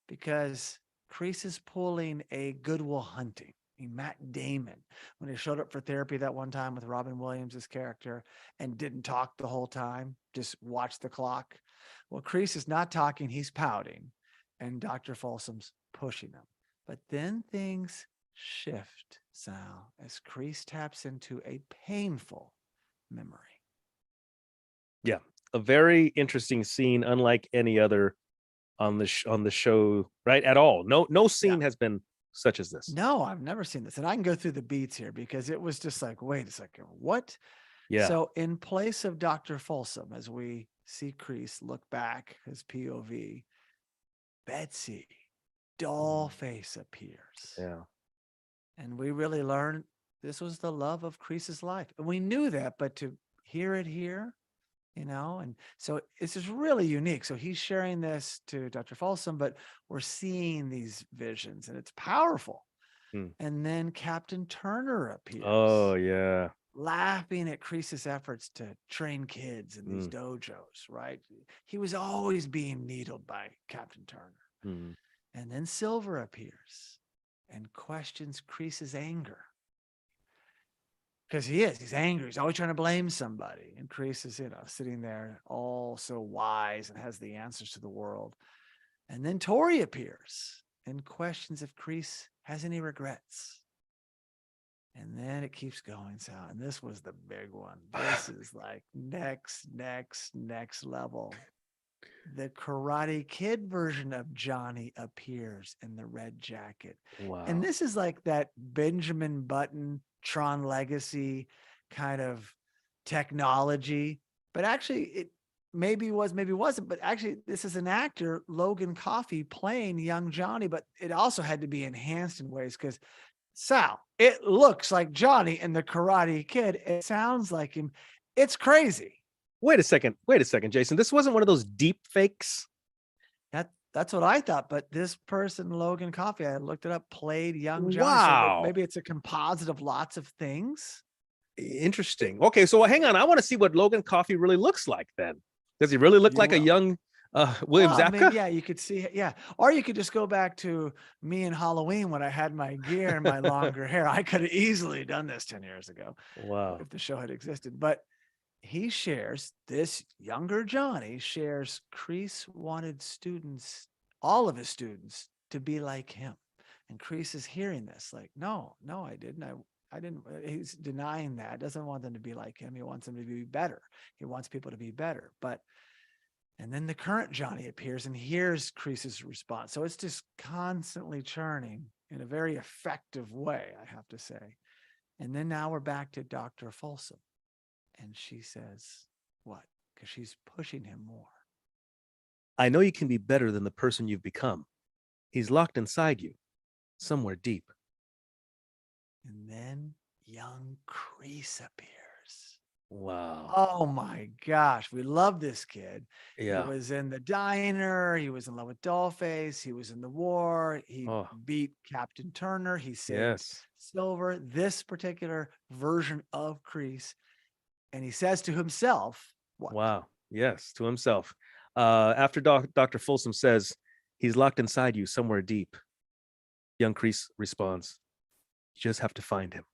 Speaker 1: because Kreese is pulling a Goodwill Hunting. Matt Damon, when he showed up for therapy that one time with Robin Williams' character and didn't talk the whole time, just watched the clock. Well, Kreese is not talking, he's pouting, and Dr. Folsom's pushing him. But then things shift, Sal, as Kreese taps into a painful memory.
Speaker 2: Yeah, a very interesting scene, unlike any other on the show, right? At all. No scene has been such as this.
Speaker 1: No, I've never seen this. And I can go through the beats here because it was just like, wait a second, what?
Speaker 2: Yeah.
Speaker 1: So in place of Dr. Folsom, as we see Kreese look back, his POV, Betsy, Dollface appears.
Speaker 2: Yeah.
Speaker 1: And we really learned this was the love of Kreese's life. And we knew that, but to hear it here, and so it's just really unique. So he's sharing this to Dr. Folsom, but we're seeing these visions and it's powerful. And then Captain Turner appears.
Speaker 2: Oh, yeah.
Speaker 1: Laughing at Kreese's efforts to train kids in these dojos, right? He was always being needled by Captain Turner. And then Silver appears and questions Kreese's anger. Because he's angry. He's always trying to blame somebody. And Kreese is, sitting there all so wise and has the answers to the world. And then Tori appears and questions if Kreese has any regrets. And then it keeps going, Sal. And this was the big one. This is like next level. The Karate Kid version of Johnny appears in the red jacket.
Speaker 2: Wow.
Speaker 1: And this is like that Benjamin Button Tron Legacy kind of technology, but actually it maybe was, maybe wasn't, but actually this is an actor, Logan Coffey, playing young Johnny, but it also had to be enhanced in ways because Sal, it looks like Johnny in the Karate Kid. It sounds like him. It's crazy.
Speaker 2: Wait a second, Jason. This wasn't one of those deep fakes.
Speaker 1: That's what I thought. But this person, Logan Coffey, I looked it up, played young Johnny.
Speaker 2: Wow.
Speaker 1: So maybe it's a composite of lots of things.
Speaker 2: Interesting. Okay, so hang on. I want to see what Logan Coffey really looks like then. Does he really look like a young William Zabka?
Speaker 1: Yeah, you could see. Yeah. Or you could just go back to me in Halloween when I had my gear and my longer hair. I could have easily done this 10 years ago.
Speaker 2: Wow.
Speaker 1: If the show had existed. But he shares, this younger Johnny shares, Kreese wanted students, all of his students, to be like him. And Kreese is hearing this like, no, I didn't. I didn't. He's denying that. Doesn't want them to be like him. He wants them to be better. He wants people to be better. And then the current Johnny appears and hears Kreese's response. So it's just constantly churning in a very effective way, I have to say. And then now we're back to Dr. Folsom. And she says, what? Because she's pushing him more.
Speaker 2: I know you can be better than the person you've become. He's locked inside you, somewhere deep.
Speaker 1: And then young Kreese appears.
Speaker 2: Wow.
Speaker 1: Oh my gosh. We love this kid.
Speaker 2: Yeah.
Speaker 1: He was in the diner. He was in love with Dollface. He was in the war. He beat Captain Turner. He saved Silver. This particular version of Kreese. And he says to himself, what?
Speaker 2: Wow. Yes, to himself. After Dr. Folsom says, he's locked inside you somewhere deep, young Kreese responds, you just have to find him.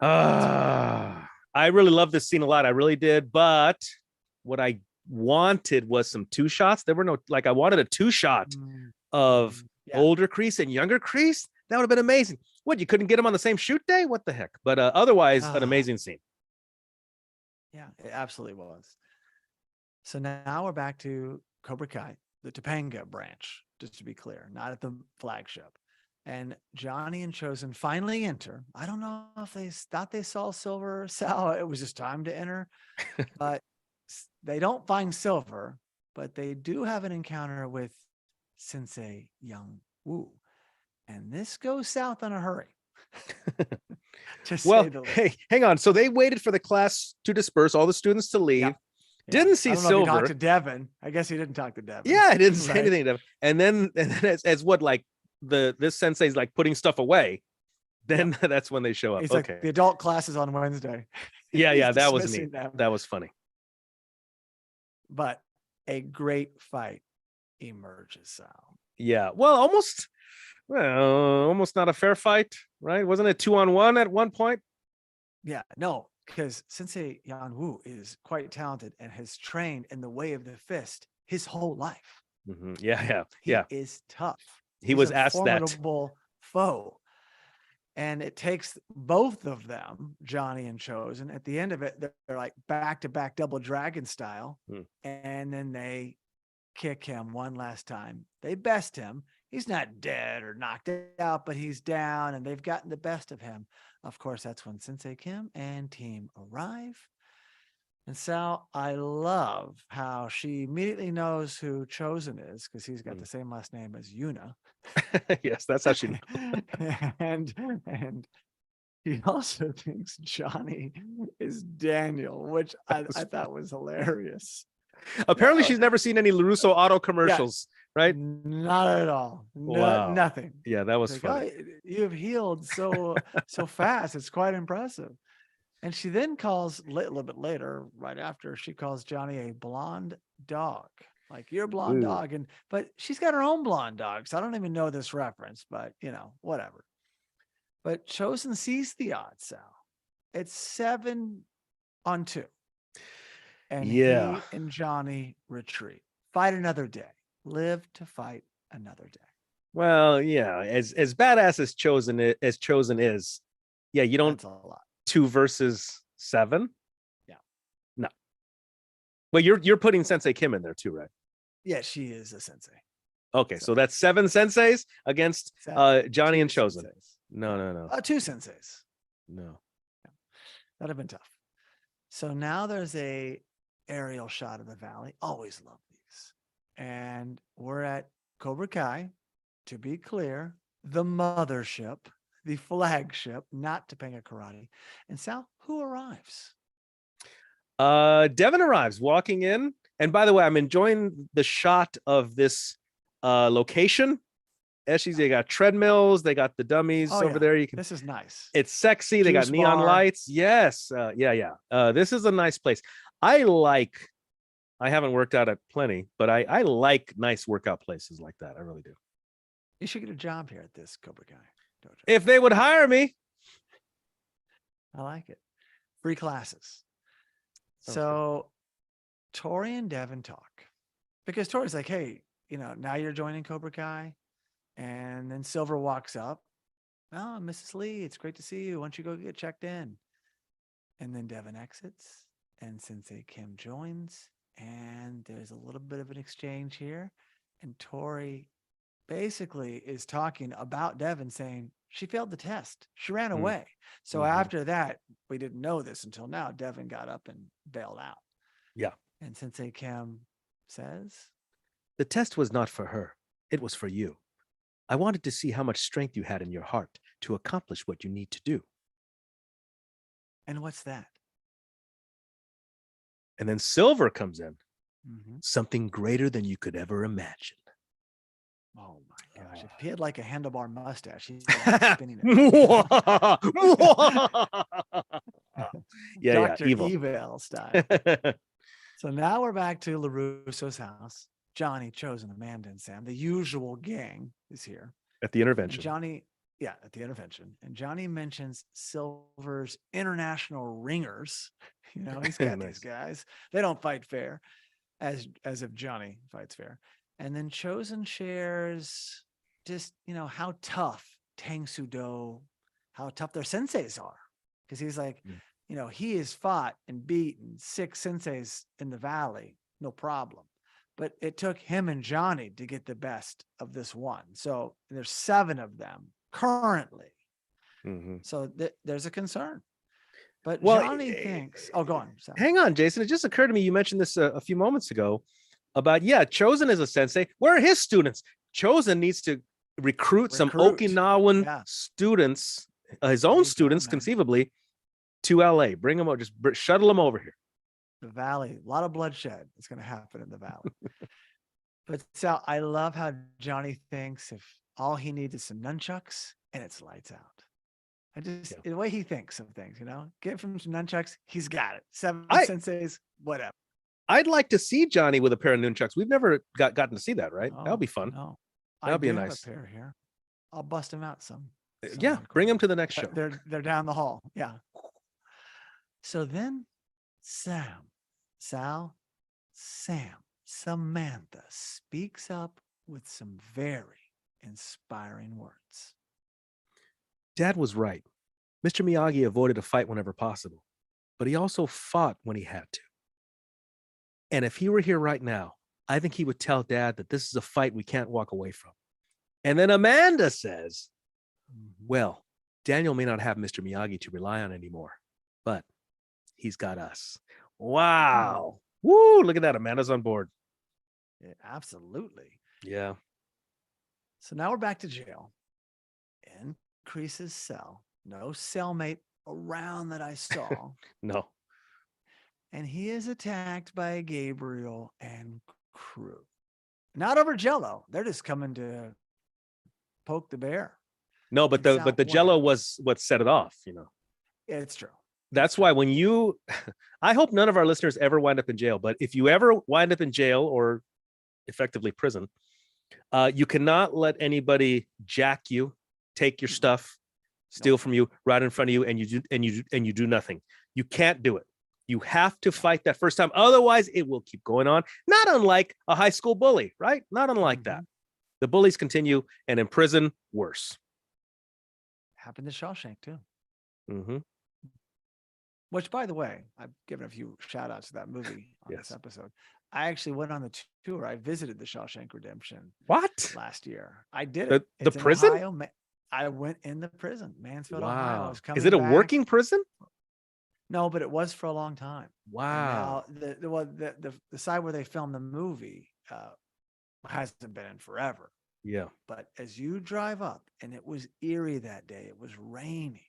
Speaker 2: I really love this scene a lot. I really did. But what I wanted was some two shots. There were no, I wanted a two shot of older Kreese and younger Kreese. That would have been amazing. What, you couldn't get him on the same shoot day? What the heck? But otherwise, an amazing scene.
Speaker 1: Yeah, it absolutely was. So now we're back to Cobra Kai, the Topanga branch, just to be clear, not at the flagship. And Johnny and Chozen finally enter. I don't know if they thought they saw Silver or Sal. It was just time to enter. But they don't find Silver, but they do have an encounter with Sensei Young Woo. And this goes south in a hurry.
Speaker 2: Well, hey, hang on. So they waited for the class to disperse, all the students to leave. Yeah. Didn't see Silver.
Speaker 1: He talked to Devin. I guess he didn't talk to Devin.
Speaker 2: Yeah, I didn't say anything to Devin. And then as what, this sensei's putting stuff away, then that's when they show up.
Speaker 1: He's like, the adult class is on Wednesday.
Speaker 2: Yeah, that was neat. That was funny.
Speaker 1: But a great fight emerges, Sal.
Speaker 2: Yeah, well, almost Well, almost not a fair fight, right? Wasn't it 2-on-1 at one point?
Speaker 1: Yeah, no, because Sensei Yan Wu is quite talented and has trained in the way of the fist his whole life.
Speaker 2: Yeah.
Speaker 1: He is tough.
Speaker 2: He was asked that.
Speaker 1: Formidable foe. And it takes both of them, Johnny and Chozen. At the end of it, they're like back-to-back double dragon style. And then they kick him one last time. They best him. He's not dead or knocked out, but he's down and they've gotten the best of him. Of course, that's when Sensei Kim and team arrive. And Sal, I love how she immediately knows who Chozen is because he's got the same last name as Yuna.
Speaker 2: Yes, that's how she knows.
Speaker 1: and he also thinks Johnny is Daniel, which I thought was hilarious.
Speaker 2: Apparently, she's never seen any LaRusso auto commercials, right?
Speaker 1: Not at all.
Speaker 2: Wow.
Speaker 1: Nothing.
Speaker 2: Yeah, that was
Speaker 1: like,
Speaker 2: funny.
Speaker 1: oh, you've healed so fast. It's quite impressive. And she then calls a little bit later, right after, she calls Johnny a blonde dog. Like, you're a blonde dog. But she's got her own blonde dog. So I don't even know this reference, but whatever. But Chozen sees the odds, Sal. It's 7-2. And he and Johnny retreat. Fight another day. Live to fight another day.
Speaker 2: Well, yeah, as badass as Chozen is, yeah, you don't.
Speaker 1: That's a lot.
Speaker 2: 2 versus 7.
Speaker 1: Yeah.
Speaker 2: No. Well, you're putting Sensei Kim in there too, right?
Speaker 1: Yeah, she is a sensei.
Speaker 2: Okay, so that's 7 senseis against Johnny and Chozen. No.
Speaker 1: 2 senseis.
Speaker 2: No.
Speaker 1: That'd have been tough. So now there's a aerial shot of the valley. Always love these. And we're at Cobra Kai, to be clear, the mothership, the flagship, not Topanga Karate. And Sal, who arrives?
Speaker 2: Devin arrives walking in. And by the way, I'm enjoying the shot of this location. They got treadmills, they got the dummies over there.
Speaker 1: This is nice.
Speaker 2: It's sexy. They got neon lights. Yes. This is a nice place. I haven't worked out at plenty, but I like nice workout places like that. I really do.
Speaker 1: You should get a job here at this Cobra Kai dojo.
Speaker 2: If they would hire me.
Speaker 1: I like it. Free classes. So Tori and Devin talk because Tori's like, hey, now you're joining Cobra Kai. And then Silver walks up. Oh, Mrs. Lee, it's great to see you. Why don't you go get checked in? And then Devin exits and Sensei Kim joins. And there's a little bit of an exchange here. And Tori basically is talking about Devin, saying she failed the test. She ran away. So after that, we didn't know this until now. Devin got up and bailed out.
Speaker 2: Yeah.
Speaker 1: And Sensei Kim says,
Speaker 2: the test was not for her. It was for you. I wanted to see how much strength you had in your heart to accomplish what you need to do.
Speaker 1: And what's that?
Speaker 2: And then Silver comes in. Something greater than you could ever imagine.
Speaker 1: Oh my gosh. If he had like a handlebar mustache, he's spinning it. Dr. Evil style. So now we're back to LaRusso's house. Johnny, Chozen, Amanda, and Sam. The usual gang is here.
Speaker 2: At the intervention.
Speaker 1: And Johnny, at the intervention. And Johnny mentions Silver's international ringers. He's got these guys. They don't fight fair, as if Johnny fights fair. And then Chozen shares just, how tough Tang Sudo, how tough their senseis are. Because he's like, he has fought and beaten 6 senseis in the valley, no problem. But it took him and Johnny to get the best of this one. So there's 7 of them currently. So there's a concern. But Johnny thinks, go on. Sorry.
Speaker 2: Hang on, Jason. It just occurred to me, you mentioned this a few moments ago about, Chozen is a sensei. Where are his students? Chozen needs to recruit some Okinawan students, his own students, conceivably, to LA. Bring them over, just shuttle them over here.
Speaker 1: The valley, a lot of bloodshed is going to happen in the valley. But Sal, I love how Johnny thinks if all he needs is some nunchucks and it's lights out. The way he thinks of things, give him some nunchucks, he's got it. 7 senseis, whatever.
Speaker 2: I'd like to see Johnny with a pair of nunchucks. We've never gotten to see that, right? That'll be fun.
Speaker 1: No,
Speaker 2: that'll be a nice
Speaker 1: pair here. I'll bust them out some.
Speaker 2: Yeah, bring them to the next show.
Speaker 1: They're down the hall. Yeah. So then Sam, Samantha speaks up with some very inspiring words.
Speaker 2: Dad was right. Mr. Miyagi avoided a fight whenever possible, but he also fought when he had to. And if he were here right now, I think he would tell Dad that this is a fight we can't walk away from. And then Amanda says, well, Daniel may not have Mr. Miyagi to rely on anymore, but he's got us. Wow. Woo, look at that. Amanda's on board.
Speaker 1: Yeah, absolutely.
Speaker 2: Yeah.
Speaker 1: So now we're back to jail. In Kreese's cell. No cellmate around that I saw.
Speaker 2: No.
Speaker 1: And he is attacked by Gabriel and crew. Not over Jello. They're just coming to poke the bear.
Speaker 2: No, but the Jello was what set it off, you know.
Speaker 1: It's true.
Speaker 2: That's why when you, I hope none of our listeners ever wind up in jail, but if you ever wind up in jail or effectively prison, you cannot let anybody jack you, take your stuff, steal from you right in front of you, and you do nothing. You can't do it. You have to fight that first time. Otherwise, it will keep going on. Not unlike a high school bully, right? Not unlike that. The bullies continue, and in prison, worse.
Speaker 1: Happened to Shawshank too.
Speaker 2: Mm-hmm.
Speaker 1: Which, by the way, I've given a few shout outs to that movie on this episode. I actually went on the tour. I visited the Shawshank Redemption.
Speaker 2: What?
Speaker 1: Last year. I did it.
Speaker 2: The prison?
Speaker 1: Ohio. I went in the prison, Mansfield, Ohio. I was coming
Speaker 2: Is it a
Speaker 1: back.
Speaker 2: working prison?
Speaker 1: No, but it was for a long time.
Speaker 2: Wow.
Speaker 1: And now the side where they filmed the movie hasn't been in forever.
Speaker 2: Yeah.
Speaker 1: But as you drive up, and it was eerie that day, it was raining,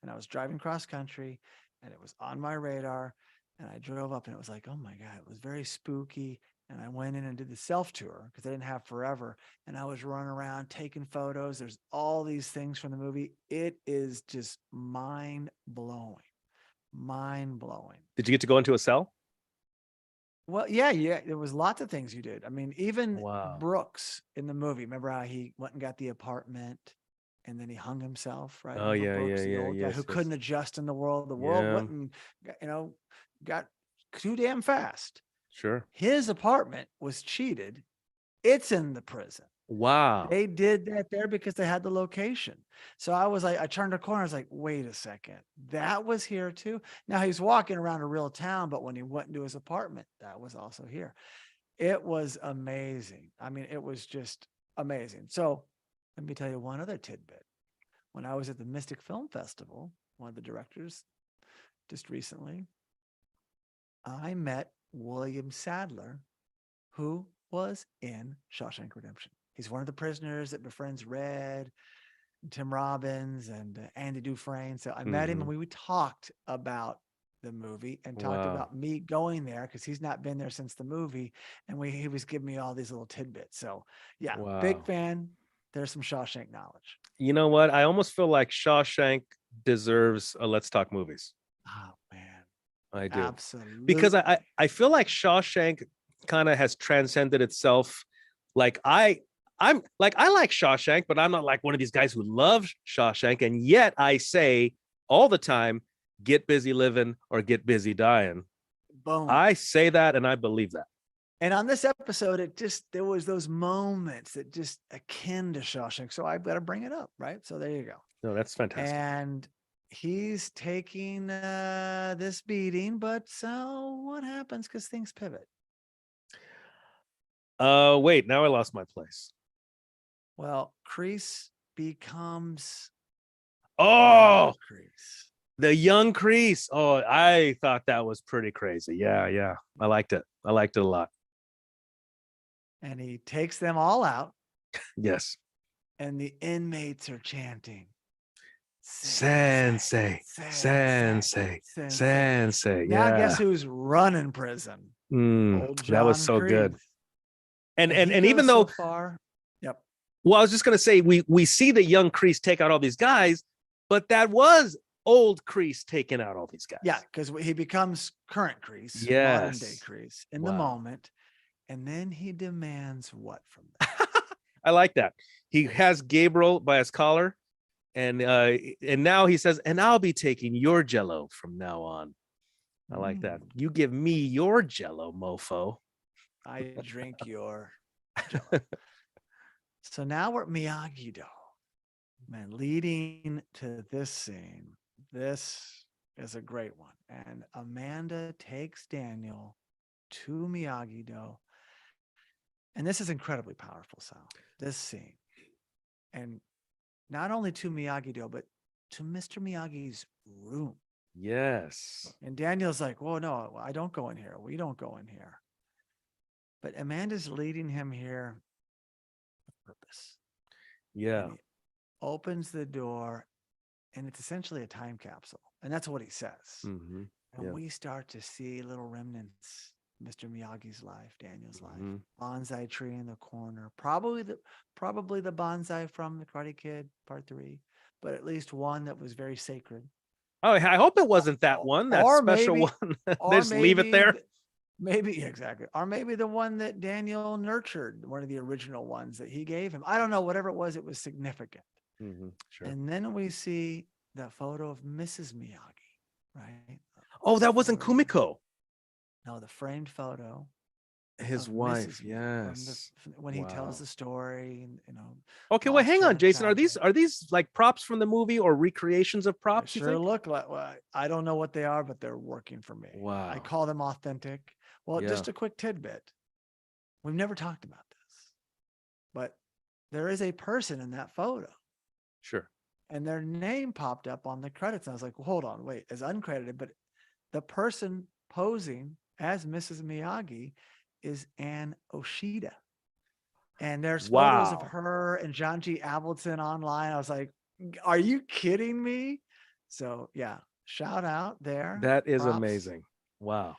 Speaker 1: and I was driving cross country, and it was on my radar, and I drove up, and it was like, oh my God, it was very spooky. And I went in and did the self tour because I didn't have forever. And I was running around taking photos. There's all these things from the movie. It is just mind blowing. Mind blowing.
Speaker 2: Did you get to go into a cell?
Speaker 1: Well, yeah. There was lots of things you did. I mean, even
Speaker 2: Wow.
Speaker 1: Brooks in the movie, remember how he went and got the apartment and then he hung himself, right?
Speaker 2: Oh,
Speaker 1: remember
Speaker 2: yeah,
Speaker 1: Brooks,
Speaker 2: yeah,
Speaker 1: the
Speaker 2: yeah.
Speaker 1: old guy
Speaker 2: Yes,
Speaker 1: who
Speaker 2: yes.
Speaker 1: couldn't adjust in the world. The world
Speaker 2: Yeah.
Speaker 1: went and, got too damn fast.
Speaker 2: Sure.
Speaker 1: His apartment was cheated. It's in the prison.
Speaker 2: Wow.
Speaker 1: They did that there because they had the location. So I was like, I turned a corner. I was like, wait a second. That was here too. Now he's walking around a real town, but when he went into his apartment, that was also here. It was amazing. I mean, it was just amazing. So let me tell you one other tidbit. When I was at the Mystic Film Festival, one of the directors just recently, I met William Sadler, who was in Shawshank Redemption. He's one of the prisoners that befriends Red, Tim Robbins, and Andy Dufresne. So I met him, and we talked about the movie and talked about me going there because he's not been there since the movie. And he was giving me all these little tidbits. So yeah, big fan. There's some Shawshank knowledge.
Speaker 2: You know what? I almost feel like Shawshank deserves a Let's Talk Movies.
Speaker 1: Oh man.
Speaker 2: I do.
Speaker 1: Absolutely.
Speaker 2: Because I feel like Shawshank kind of has transcended itself. Like I like Shawshank, but I'm not like one of these guys who love Shawshank. And yet I say all the time, get busy living or get busy dying.
Speaker 1: Boom.
Speaker 2: I say that and I believe that.
Speaker 1: And on this episode, there was those moments that just akin to Shawshank. So I've got to bring it up, right? So there you go.
Speaker 2: No, that's fantastic.
Speaker 1: And he's taking this beating, but so what happens? Because things pivot.
Speaker 2: Wait, now I lost my place.
Speaker 1: Well, Kreese becomes
Speaker 2: Kreese. The young Kreese. Oh, I thought that was pretty crazy. Yeah. I liked it. I liked it a lot.
Speaker 1: And he takes them all out.
Speaker 2: Yes.
Speaker 1: And the inmates are chanting,
Speaker 2: Sensei.
Speaker 1: Now guess who's running prison?
Speaker 2: That was so
Speaker 1: Kreese.
Speaker 2: good. And even though
Speaker 1: far, yep.
Speaker 2: Well, I was just gonna say we see the young Kreese take out all these guys, but that was old Kreese taking out all these guys.
Speaker 1: Yeah, because he becomes current Kreese, modern day Kreese in the moment, and then he demands what from them?
Speaker 2: I like that. He has Gabriel by his collar, and now he says, and I'll be taking your Jello from now on. I like that. You give me your Jello, mofo.
Speaker 1: I drink your Jello. So now we're at Miyagi-Do. Man, leading to this scene, this is a great one. And Amanda takes Daniel to Miyagi-Do. And this is incredibly powerful, Sal, this scene. And not only to Miyagi-Do, but to Mr. Miyagi's room.
Speaker 2: Yes.
Speaker 1: And Daniel's like, whoa, no, I don't go in here. We don't go in here. But Amanda's leading him here with purpose.
Speaker 2: Yeah.
Speaker 1: And he opens the door, and it's essentially a time capsule. And that's what he says.
Speaker 2: Mm-hmm.
Speaker 1: And we start to see little remnants, Mr. Miyagi's life, Daniel's life, bonsai tree in the corner, probably the bonsai from The Karate Kid Part 3, but at least one that was very sacred.
Speaker 2: Oh, I hope it wasn't that one, that special one. They just leave it there.
Speaker 1: Maybe, exactly. Or maybe the one that Daniel nurtured, one of the original ones that he gave him. I don't know, whatever it was significant.
Speaker 2: Sure.
Speaker 1: And then we see that photo of Mrs. Miyagi, right?
Speaker 2: Oh, that wasn't Kumiko.
Speaker 1: No, the framed photo.
Speaker 2: His wife, yes.
Speaker 1: When he tells the story, and
Speaker 2: Okay, well, hang on, Jason. Are these like props from the movie or recreations of props?
Speaker 1: They sure look like. Well, I don't know what they are, but they're working for me.
Speaker 2: Wow.
Speaker 1: I call them authentic. Well, just a quick tidbit. We've never talked about this, but there is a person in that photo.
Speaker 2: Sure.
Speaker 1: And their name popped up on the credits. And I was like, well, hold on, wait, it's uncredited, but the person posing as Mrs. Miyagi is Ann Oshida. And there's photos of her and John G. Avildsen online. I was like, are you kidding me? So yeah, shout out there.
Speaker 2: That is amazing. Wow.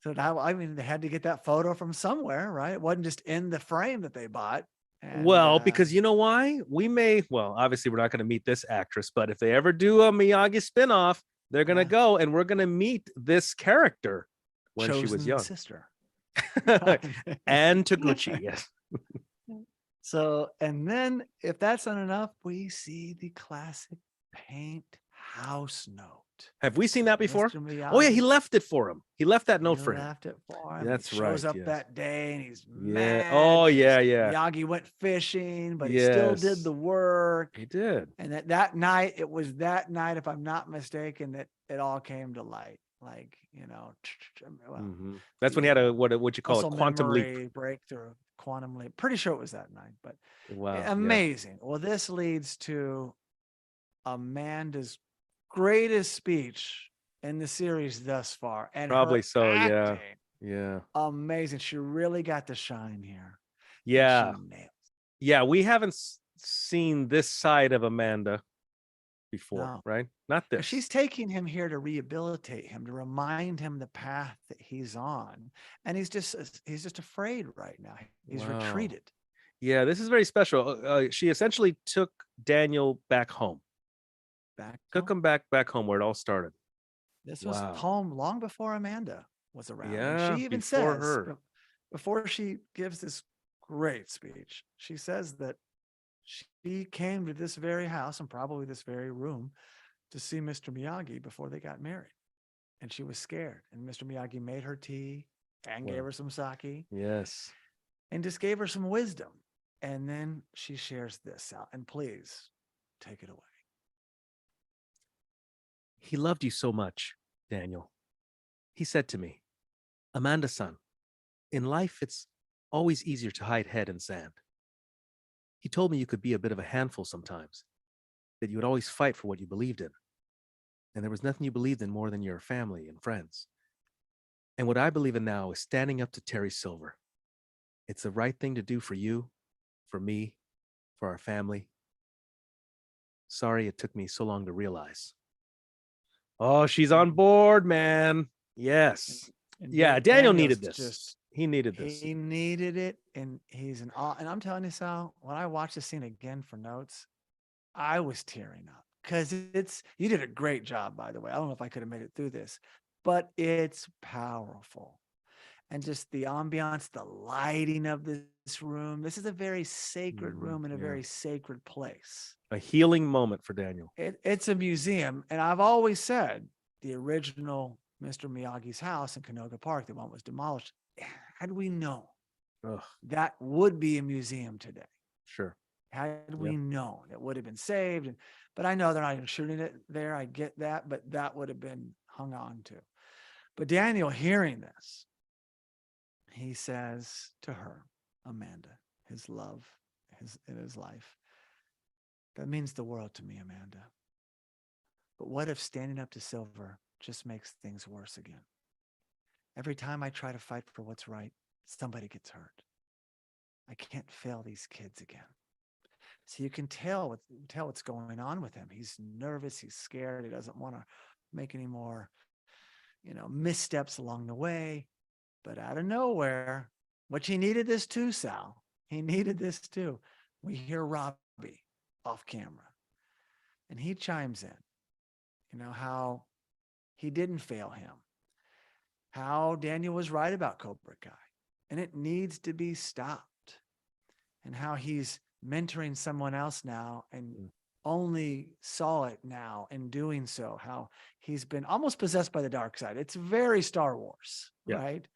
Speaker 1: So now, I mean, they had to get that photo from somewhere, right? It wasn't just in the frame that they bought. And,
Speaker 2: because you know why? Obviously we're not going to meet this actress, but if they ever do a Miyagi spinoff, they're going to go and we're going to meet this character when she was young.
Speaker 1: Sister.
Speaker 2: And Taguchi, yes.
Speaker 1: So, and then if that's not enough, we see the classic paint house note.
Speaker 2: Have we seen that before? Oh yeah, he left it for him. He left that note for him.
Speaker 1: Left it for him.
Speaker 2: That's
Speaker 1: he
Speaker 2: right.
Speaker 1: Shows up that day and he's mad.
Speaker 2: Oh yeah.
Speaker 1: Miyagi went fishing, but he still did the work.
Speaker 2: He did.
Speaker 1: And that night, it was that night, if I'm not mistaken, that it all came to light. Like,
Speaker 2: that's when he had a what you call a quantum leap
Speaker 1: breakthrough. Quantum leap. Pretty sure it was that night, but
Speaker 2: wow,
Speaker 1: amazing. Well, this leads to Amanda's greatest speech in the series thus far, and
Speaker 2: probably so.
Speaker 1: Acting,
Speaker 2: yeah,
Speaker 1: amazing. She really got to shine here.
Speaker 2: Yeah. We haven't seen this side of Amanda before, right? Not this.
Speaker 1: She's taking him here to rehabilitate him, to remind him the path that he's on, and he's just afraid right now. He's retreated.
Speaker 2: Yeah, this is very special. She essentially took Daniel back home. Took him back home where it all started.
Speaker 1: This was home long before Amanda was around.
Speaker 2: Yeah,
Speaker 1: and she even says before she gives this great speech, she says that she came to this very house and probably this very room to see Mr. Miyagi before they got married. And she was scared. And Mr. Miyagi made her tea and gave her some sake.
Speaker 2: Yes.
Speaker 1: And just gave her some wisdom. And then she shares this out. And please take it away.
Speaker 2: He loved you so much, Daniel. He said to me, Amanda-san, in life, it's always easier to hide head in sand. He told me you could be a bit of a handful sometimes, that you would always fight for what you believed in. And there was nothing you believed in more than your family and friends. And what I believe in now is standing up to Terry Silver. It's the right thing to do for you, for me, for our family. Sorry it took me so long to realize. Oh, she's on board, man. Yes. And Daniel needed this. He needed this.
Speaker 1: He needed it, and he's an awe. And I'm telling you, Sal, when I watched the scene again for notes, I was tearing up because you did a great job, by the way. I don't know if I could have made it through this, but it's powerful. and just the ambiance, the lighting of this room. This is a very sacred room in a very sacred place.
Speaker 2: A healing moment for Daniel.
Speaker 1: It's a museum. And I've always said the original Mr. Miyagi's house in Canoga Park, the one was demolished. Had we known that would be a museum today.
Speaker 2: Sure.
Speaker 1: Had we known, it would have been saved. But I know they're not even shooting it there. I get that, but that would have been hung on to. But Daniel, hearing this, he says to her, Amanda, his love, in his life, that means the world to me, Amanda. But what if standing up to Silver just makes things worse again? Every time I try to fight for what's right, somebody gets hurt. I can't fail these kids again. So you can tell what's going on with him. He's nervous. He's scared. He doesn't want to make any more, missteps along the way. But out of nowhere, which he needed this too, Sal. He needed this too. We hear Robbie off camera. And he chimes in, how he didn't fail him. How Daniel was right about Cobra Kai. And it needs to be stopped. And how he's mentoring someone else now and only saw it now in doing so, how he's been almost possessed by the dark side. It's very Star Wars, right?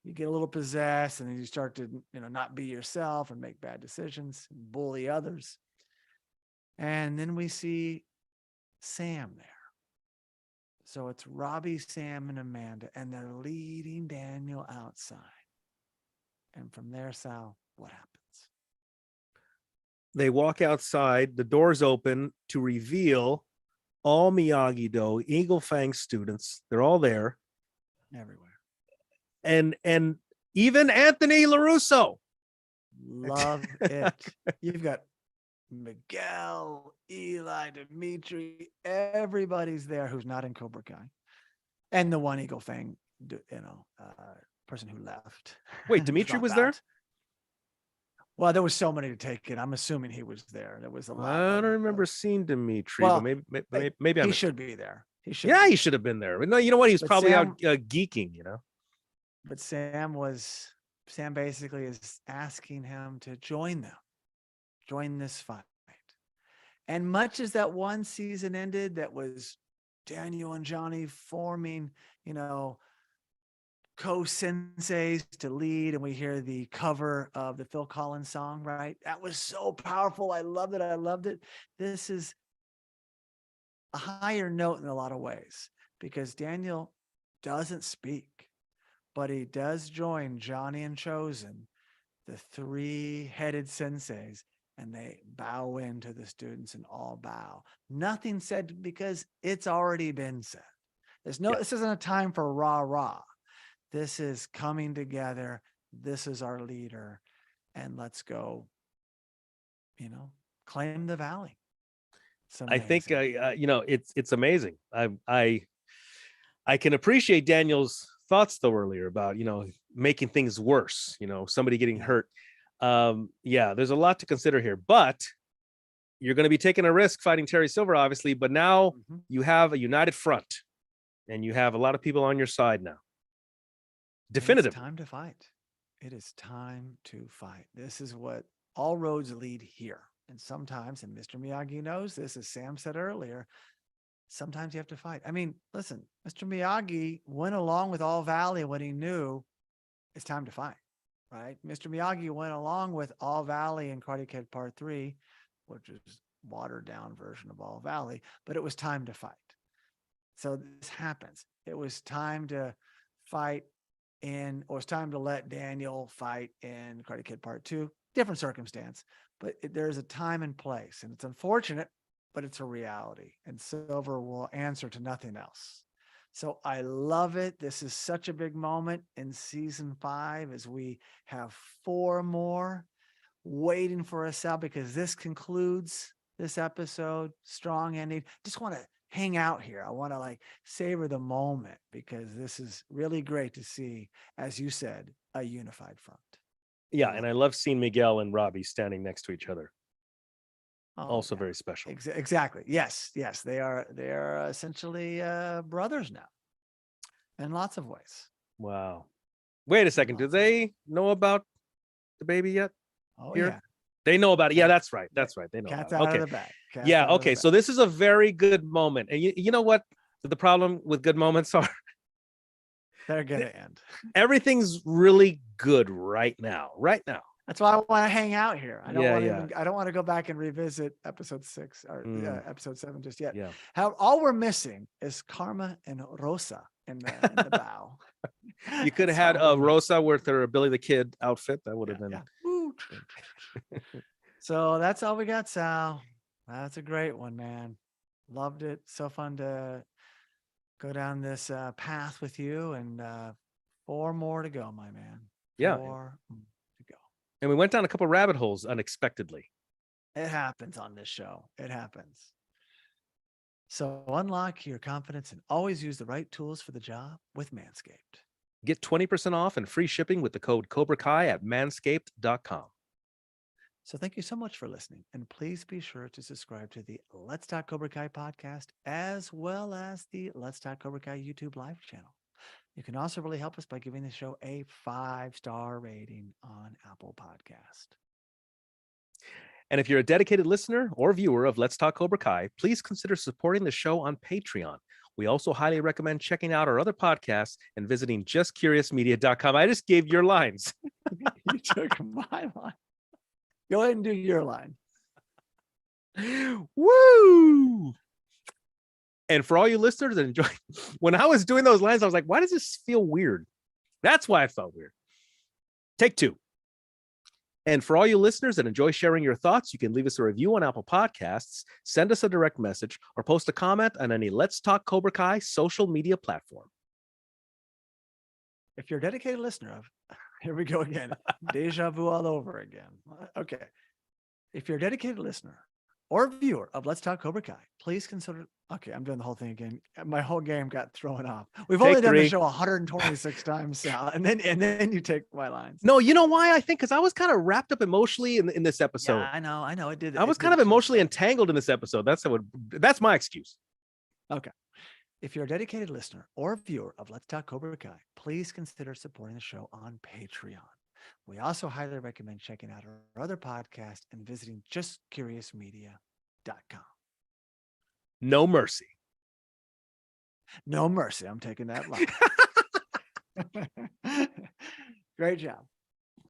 Speaker 1: You get a little possessed and then you start to, not be yourself and make bad decisions, and bully others. And then we see Sam there. So it's Robbie, Sam, and Amanda, and they're leading Daniel outside. And from there, Sal, what happens?
Speaker 2: They walk outside, the doors open to reveal all Miyagi-Do, Eagle Fang students. They're all there.
Speaker 1: Everywhere.
Speaker 2: And even daniellarusso.
Speaker 1: Love it. You've got Miguel, Eli, Dimitri, everybody's there who's not in Cobra Kai. And the one Eagle Fang, person who left.
Speaker 2: Wait, Dimitri was there?
Speaker 1: Well, there was so many to take in. I'm assuming he was there. There was a lot.
Speaker 2: I don't remember seeing Dimitri, but maybe
Speaker 1: he should be there. He should.
Speaker 2: Yeah, he should have been there. No, you know what? He was probably out geeking,
Speaker 1: But Sam basically is asking him to join this fight. And much as that one season ended, that was Daniel and Johnny forming, co-senseis to lead, and we hear the cover of the Phil Collins song, right? That was so powerful. I loved it. This is a higher note in a lot of ways because Daniel doesn't speak, but he does join Johnny and Chozen, the three-headed senseis, and they bow into the students and all bow. Nothing said because it's already been said. This isn't a time for rah-rah. This is coming together. This is our leader. And let's go, claim the valley.
Speaker 2: I think, it's amazing. I can appreciate Daniel's thoughts though earlier about, making things worse, somebody getting hurt. There's a lot to consider here, but you're going to be taking a risk fighting Terry Silver, obviously, but now you have a united front and you have a lot of people on your side now. Definitive.
Speaker 1: It's time to fight. It is time to fight. This is what all roads lead here. And sometimes, and Mr. Miyagi knows this, as Sam said earlier, sometimes you have to fight. I mean, listen, Mr. Miyagi went along with All Valley when he knew it's time to fight, right? Mr. Miyagi went along with All Valley and Karate Kid Part 3, which is watered down version of All Valley, but it was time to fight. So this happens. It was time to fight or it's time to let Daniel fight in Karate Kid Part 2. Different circumstance, but there's a time and place, and it's unfortunate, but it's a reality, and Silver will answer to nothing else. So I love it. This is such a big moment in season 5 as we have 4 more waiting for us out, because this concludes this episode. Strong ending. Just want to hang out here. I want to savor the moment because this is really great to see, as you said, a unified front.
Speaker 2: Yeah, and I love seeing Miguel and Robbie standing next to each other. Also very special.
Speaker 1: Exactly. Yes. They are essentially brothers now in lots of ways.
Speaker 2: Wow. Wait a second. Do they know about the baby yet?
Speaker 1: Oh,
Speaker 2: here?
Speaker 1: yeah.
Speaker 2: They know about it. Yeah, that's right. That's right. They know
Speaker 1: Cat's
Speaker 2: about it.
Speaker 1: out
Speaker 2: Okay.
Speaker 1: of the bag. Cat's
Speaker 2: Yeah.
Speaker 1: out of
Speaker 2: Okay.
Speaker 1: the
Speaker 2: So
Speaker 1: bag.
Speaker 2: this is a very good moment. And you know what the problem with good moments are?
Speaker 1: They're going to end.
Speaker 2: Everything's really good right now. Right now.
Speaker 1: That's why I want to hang out here. I don't want to
Speaker 2: Yeah.
Speaker 1: even, I don't want to go back and revisit episode 6 or episode 7 just yet.
Speaker 2: Yeah.
Speaker 1: All we're missing is Karma and Rosa in the bow.
Speaker 2: You could have had Rosa with her Billy the Kid outfit. That would have been.
Speaker 1: Yeah. So that's all we got, Sal. That's a great one, man. Loved it. So fun to go down this path with you, and 4 more to go, my man. 4 to go.
Speaker 2: And we went down a couple rabbit holes unexpectedly.
Speaker 1: It happens on this show. It happens. So unlock your confidence and always use the right tools for the job with Manscaped.
Speaker 2: Get 20% off and free shipping with the code cobrakai at manscaped.com.
Speaker 1: So thank you so much for listening. And please be sure to subscribe to the Let's Talk Cobra Kai podcast, as well as the Let's Talk Cobra Kai YouTube live channel. You can also really help us by giving the show a 5-star rating on Apple Podcast.
Speaker 2: And if you're a dedicated listener or viewer of Let's Talk Cobra Kai, please consider supporting the show on Patreon. We also highly recommend checking out our other podcasts and visiting justcuriousmedia.com. I just gave your lines.
Speaker 1: You took my line. Go ahead and do your line.
Speaker 2: Woo! And for all you listeners that enjoy, when I was doing those lines, I was like, why does this feel weird? That's why I felt weird. Take 2. And for all you listeners that enjoy sharing your thoughts, you can leave us a review on Apple Podcasts, send us a direct message, or post a comment on any Let's Talk Cobra Kai social media platform.
Speaker 1: If you're a dedicated listener of, here we go again, deja vu all over again. Okay. If you're a dedicated listener or viewer of Let's Talk Cobra Kai, please consider, okay, I'm doing the whole thing again. My whole game got thrown off. We've only done the show 126 times, Sal, and then you take my lines.
Speaker 2: No, you know why? I think because I was kind of wrapped up emotionally in this episode.
Speaker 1: Yeah, I know. It did.
Speaker 2: I was kind of emotionally entangled in this episode. That's my excuse.
Speaker 1: Okay. If you're a dedicated listener or viewer of Let's Talk Cobra Kai, please consider supporting the show on Patreon. We also highly recommend checking out our other podcast and visiting justcuriousmedia.com.
Speaker 2: No mercy.
Speaker 1: No mercy. I'm taking that line. Great job.